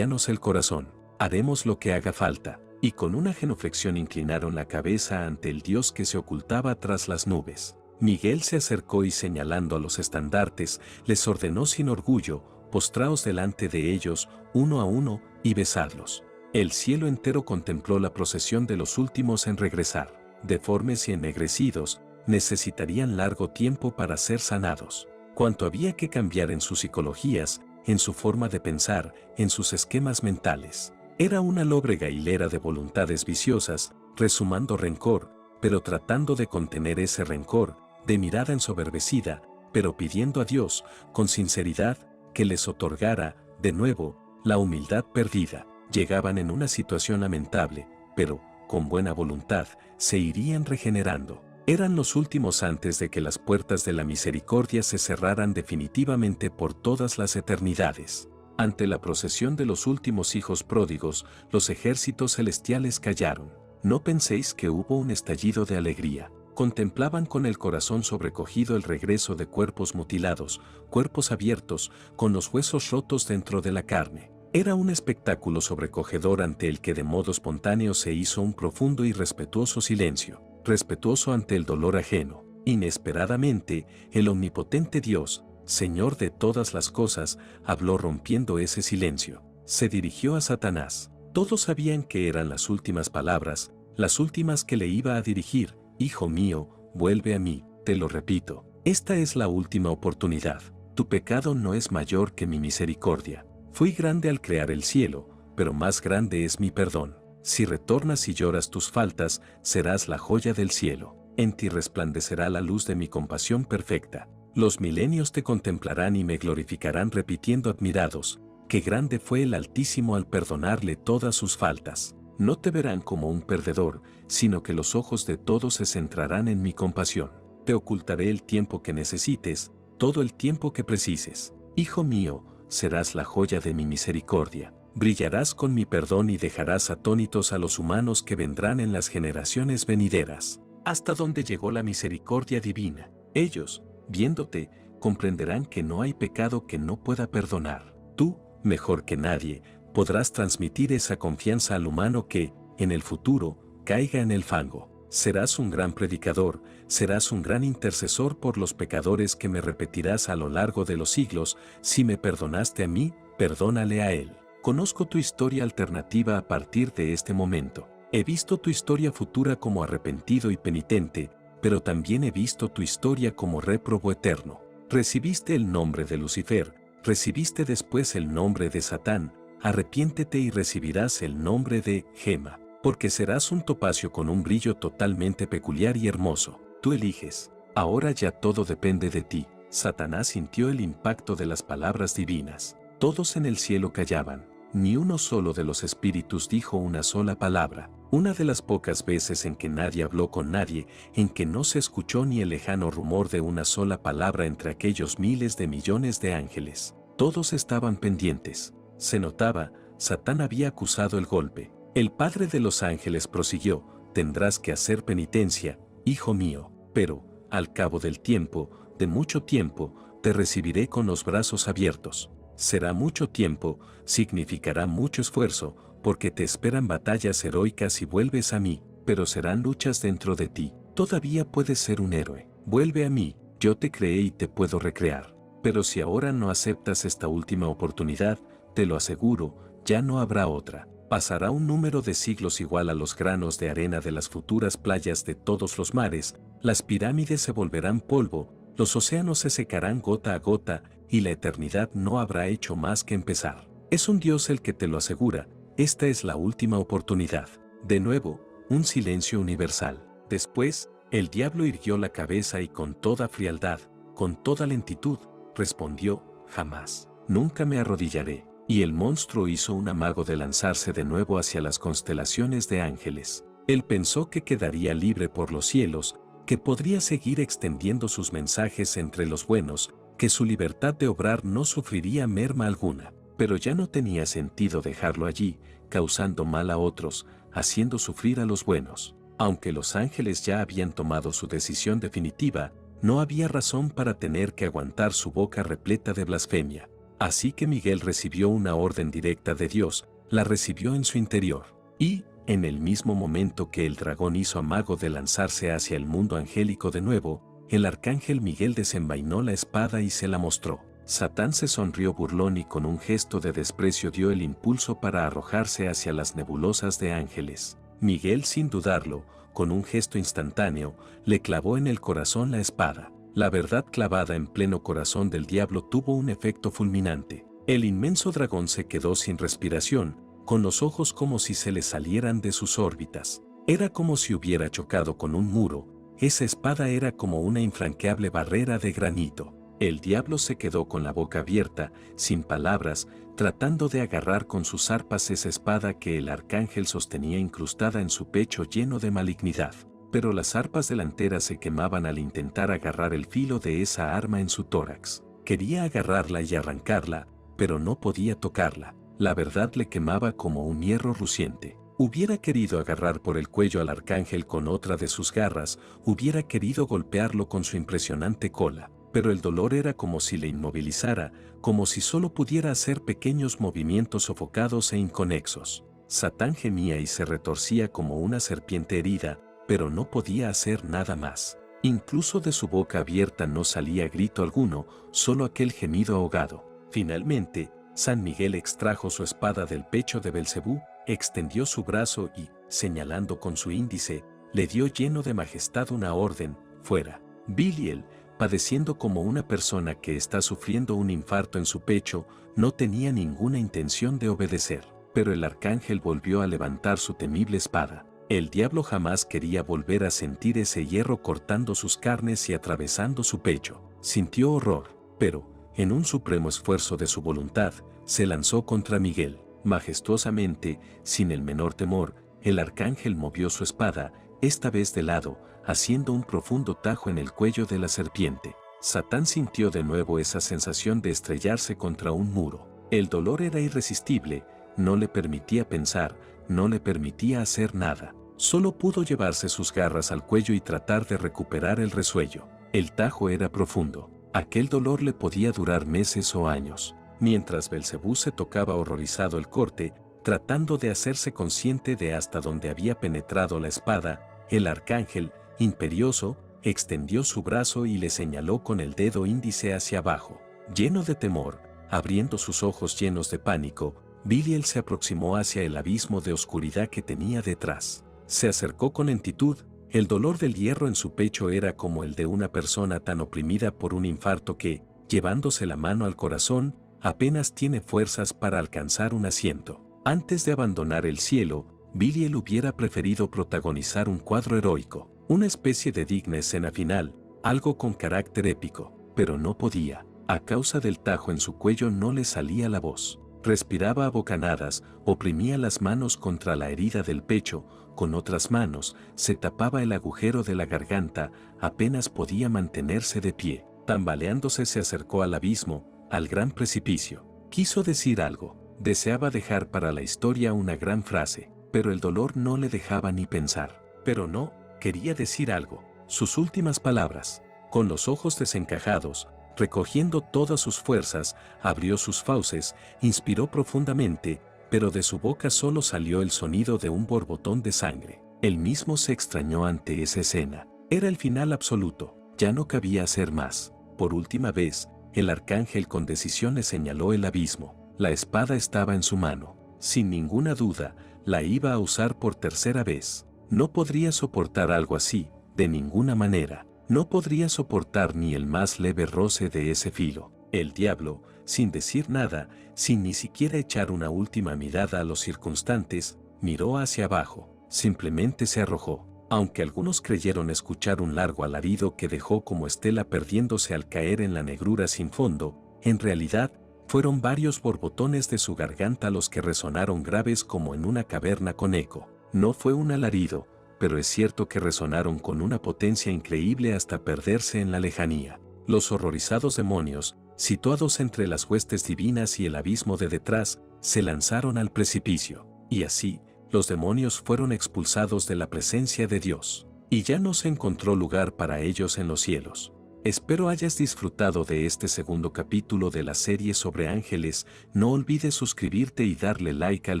el corazón, haremos lo que haga falta. Y con una genuflexión inclinaron la cabeza ante el Dios que se ocultaba tras las nubes. Miguel se acercó y señalando a los estandartes, les ordenó sin orgullo, postraos delante de ellos, uno a uno, y besadlos. El cielo entero contempló la procesión de los últimos en regresar. Deformes y ennegrecidos, necesitarían largo tiempo para ser sanados. Cuánto había que cambiar en sus psicologías, en su forma de pensar, en sus esquemas mentales. Era una lóbrega hilera de voluntades viciosas, resumando rencor, pero tratando de contener ese rencor, de mirada ensoberbecida, pero pidiendo a Dios, con sinceridad, que les otorgara, de nuevo, la humildad perdida. Llegaban en una situación lamentable, pero, con buena voluntad, se irían regenerando. Eran los últimos antes de que las puertas de la misericordia se cerraran definitivamente por todas las eternidades. Ante la procesión de los últimos hijos pródigos, los ejércitos celestiales callaron. No penséis que hubo un estallido de alegría. Contemplaban con el corazón sobrecogido el regreso de cuerpos mutilados, cuerpos abiertos, con los huesos rotos dentro de la carne. Era un espectáculo sobrecogedor ante el que de modo espontáneo se hizo un profundo y respetuoso silencio, respetuoso ante el dolor ajeno. Inesperadamente, el omnipotente Dios, Señor de todas las cosas, habló rompiendo ese silencio. Se dirigió a Satanás. Todos sabían que eran las últimas palabras, las últimas que le iba a dirigir. Hijo mío, vuelve a mí, te lo repito. Esta es la última oportunidad. Tu pecado no es mayor que mi misericordia. Fui grande al crear el cielo, pero más grande es mi perdón. Si retornas y lloras tus faltas, serás la joya del cielo. En ti resplandecerá la luz de mi compasión perfecta. Los milenios te contemplarán y me glorificarán repitiendo admirados, qué grande fue el Altísimo al perdonarle todas sus faltas. No te verán como un perdedor, sino que los ojos de todos se centrarán en mi compasión. Te ocultaré el tiempo que necesites, todo el tiempo que precises. Hijo mío, serás la joya de mi misericordia. Brillarás con mi perdón y dejarás atónitos a los humanos que vendrán en las generaciones venideras. Hasta donde llegó la misericordia divina. Ellos, viéndote, comprenderán que no hay pecado que no pueda perdonar. Tú, mejor que nadie, podrás transmitir esa confianza al humano que, en el futuro, caiga en el fango. Serás un gran predicador, serás un gran intercesor por los pecadores que me repetirás a lo largo de los siglos: si me perdonaste a mí, perdónale a él. Conozco tu historia alternativa a partir de este momento. He visto tu historia futura como arrepentido y penitente, pero también he visto tu historia como réprobo eterno. Recibiste el nombre de Lucifer, recibiste después el nombre de Satán. Arrepiéntete y recibirás el nombre de Gema, porque serás un topacio con un brillo totalmente peculiar y hermoso. Tú eliges. Ahora ya todo depende de ti. Satanás sintió el impacto de las palabras divinas. Todos en el cielo callaban. Ni uno solo de los espíritus dijo una sola palabra. Una de las pocas veces en que nadie habló con nadie, en que no se escuchó ni el lejano rumor de una sola palabra entre aquellos miles de millones de ángeles. Todos estaban pendientes. Se notaba, Satán había acusado el golpe. El Padre de los ángeles prosiguió: tendrás que hacer penitencia, hijo mío, pero, al cabo del tiempo, de mucho tiempo, te recibiré con los brazos abiertos. Será mucho tiempo, significará mucho esfuerzo, porque te esperan batallas heroicas si vuelves a mí, pero serán luchas dentro de ti. Todavía puedes ser un héroe. Vuelve a mí, yo te creé y te puedo recrear. Pero si ahora no aceptas esta última oportunidad, te lo aseguro, ya no habrá otra. Pasará un número de siglos igual a los granos de arena de las futuras playas de todos los mares, las pirámides se volverán polvo, los océanos se secarán gota a gota, y la eternidad no habrá hecho más que empezar. Es un Dios el que te lo asegura, esta es la última oportunidad. De nuevo, un silencio universal. Después, el diablo irguió la cabeza y con toda frialdad, con toda lentitud, respondió: jamás, nunca me arrodillaré. Y el monstruo hizo un amago de lanzarse de nuevo hacia las constelaciones de ángeles. Él pensó que quedaría libre por los cielos, que podría seguir extendiendo sus mensajes entre los buenos, que su libertad de obrar no sufriría merma alguna. Pero ya no tenía sentido dejarlo allí, causando mal a otros, haciendo sufrir a los buenos. Aunque los ángeles ya habían tomado su decisión definitiva, no había razón para tener que aguantar su boca repleta de blasfemia. Así que Miguel recibió una orden directa de Dios, la recibió en su interior. Y, en el mismo momento que el dragón hizo amago de lanzarse hacia el mundo angélico de nuevo, el arcángel Miguel desenvainó la espada y se la mostró. Satán se sonrió burlón y con un gesto de desprecio dio el impulso para arrojarse hacia las nebulosas de ángeles. Miguel, sin dudarlo, con un gesto instantáneo, le clavó en el corazón la espada. La verdad clavada en pleno corazón del diablo tuvo un efecto fulminante. El inmenso dragón se quedó sin respiración, con los ojos como si se le salieran de sus órbitas. Era como si hubiera chocado con un muro, esa espada era como una infranqueable barrera de granito. El diablo se quedó con la boca abierta, sin palabras, tratando de agarrar con sus arpas esa espada que el arcángel sostenía incrustada en su pecho lleno de malignidad. Pero las arpas delanteras se quemaban al intentar agarrar el filo de esa arma en su tórax. Quería agarrarla y arrancarla, pero no podía tocarla. La verdad le quemaba como un hierro rugiente. Hubiera querido agarrar por el cuello al arcángel con otra de sus garras, hubiera querido golpearlo con su impresionante cola, pero el dolor era como si le inmovilizara, como si solo pudiera hacer pequeños movimientos sofocados e inconexos. Satán gemía y se retorcía como una serpiente herida, pero no podía hacer nada más. Incluso de su boca abierta no salía grito alguno, solo aquel gemido ahogado. Finalmente, San Miguel extrajo su espada del pecho de Belcebú, extendió su brazo y, señalando con su índice, le dio lleno de majestad una orden: fuera. Biliel, padeciendo como una persona que está sufriendo un infarto en su pecho, no tenía ninguna intención de obedecer. Pero el arcángel volvió a levantar su temible espada. El diablo jamás quería volver a sentir ese hierro cortando sus carnes y atravesando su pecho. Sintió horror, pero, en un supremo esfuerzo de su voluntad, se lanzó contra Miguel. Majestuosamente, sin el menor temor, el arcángel movió su espada, esta vez de lado, haciendo un profundo tajo en el cuello de la serpiente. Satán sintió de nuevo esa sensación de estrellarse contra un muro. El dolor era irresistible, no le permitía pensar, no le permitía hacer nada. Solo pudo llevarse sus garras al cuello y tratar de recuperar el resuello. El tajo era profundo. Aquel dolor le podía durar meses o años. Mientras Belcebú se tocaba horrorizado el corte, tratando de hacerse consciente de hasta dónde había penetrado la espada, el arcángel, imperioso, extendió su brazo y le señaló con el dedo índice hacia abajo. Lleno de temor, abriendo sus ojos llenos de pánico, Belial se aproximó hacia el abismo de oscuridad que tenía detrás. Se acercó con lentitud, el dolor del hierro en su pecho era como el de una persona tan oprimida por un infarto que, llevándose la mano al corazón, apenas tiene fuerzas para alcanzar un asiento. Antes de abandonar el cielo, Belial hubiera preferido protagonizar un cuadro heroico, una especie de digna escena final, algo con carácter épico, pero no podía. A causa del tajo en su cuello no le salía la voz. Respiraba a bocanadas, oprimía las manos contra la herida del pecho, con otras manos se tapaba el agujero de la garganta, apenas podía mantenerse de pie. Tambaleándose se acercó al abismo, al gran precipicio. Quiso decir algo, deseaba dejar para la historia una gran frase, pero el dolor no le dejaba ni pensar. Pero no, quería decir algo, sus últimas palabras. Con los ojos desencajados, recogiendo todas sus fuerzas, abrió sus fauces, inspiró profundamente, pero de su boca solo salió el sonido de un borbotón de sangre. Él mismo se extrañó ante esa escena. Era el final absoluto, ya no cabía hacer más. Por última vez, el arcángel con decisión le señaló el abismo. La espada estaba en su mano. Sin ninguna duda, la iba a usar por tercera vez. No podría soportar algo así, de ninguna manera. No podría soportar ni el más leve roce de ese filo. El diablo, sin decir nada, sin ni siquiera echar una última mirada a los circunstantes, miró hacia abajo, simplemente se arrojó. Aunque algunos creyeron escuchar un largo alarido que dejó como estela perdiéndose al caer en la negrura sin fondo, en realidad, fueron varios borbotones de su garganta los que resonaron graves como en una caverna con eco. No fue un alarido, pero es cierto que resonaron con una potencia increíble hasta perderse en la lejanía. Los horrorizados demonios, situados entre las huestes divinas y el abismo de detrás, se lanzaron al precipicio, y así, los demonios fueron expulsados de la presencia de Dios, y ya no se encontró lugar para ellos en los cielos. Espero hayas disfrutado de este segundo capítulo de la serie sobre ángeles. No olvides suscribirte y darle like al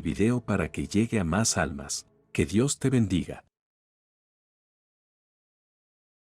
video para que llegue a más almas. Que Dios te bendiga.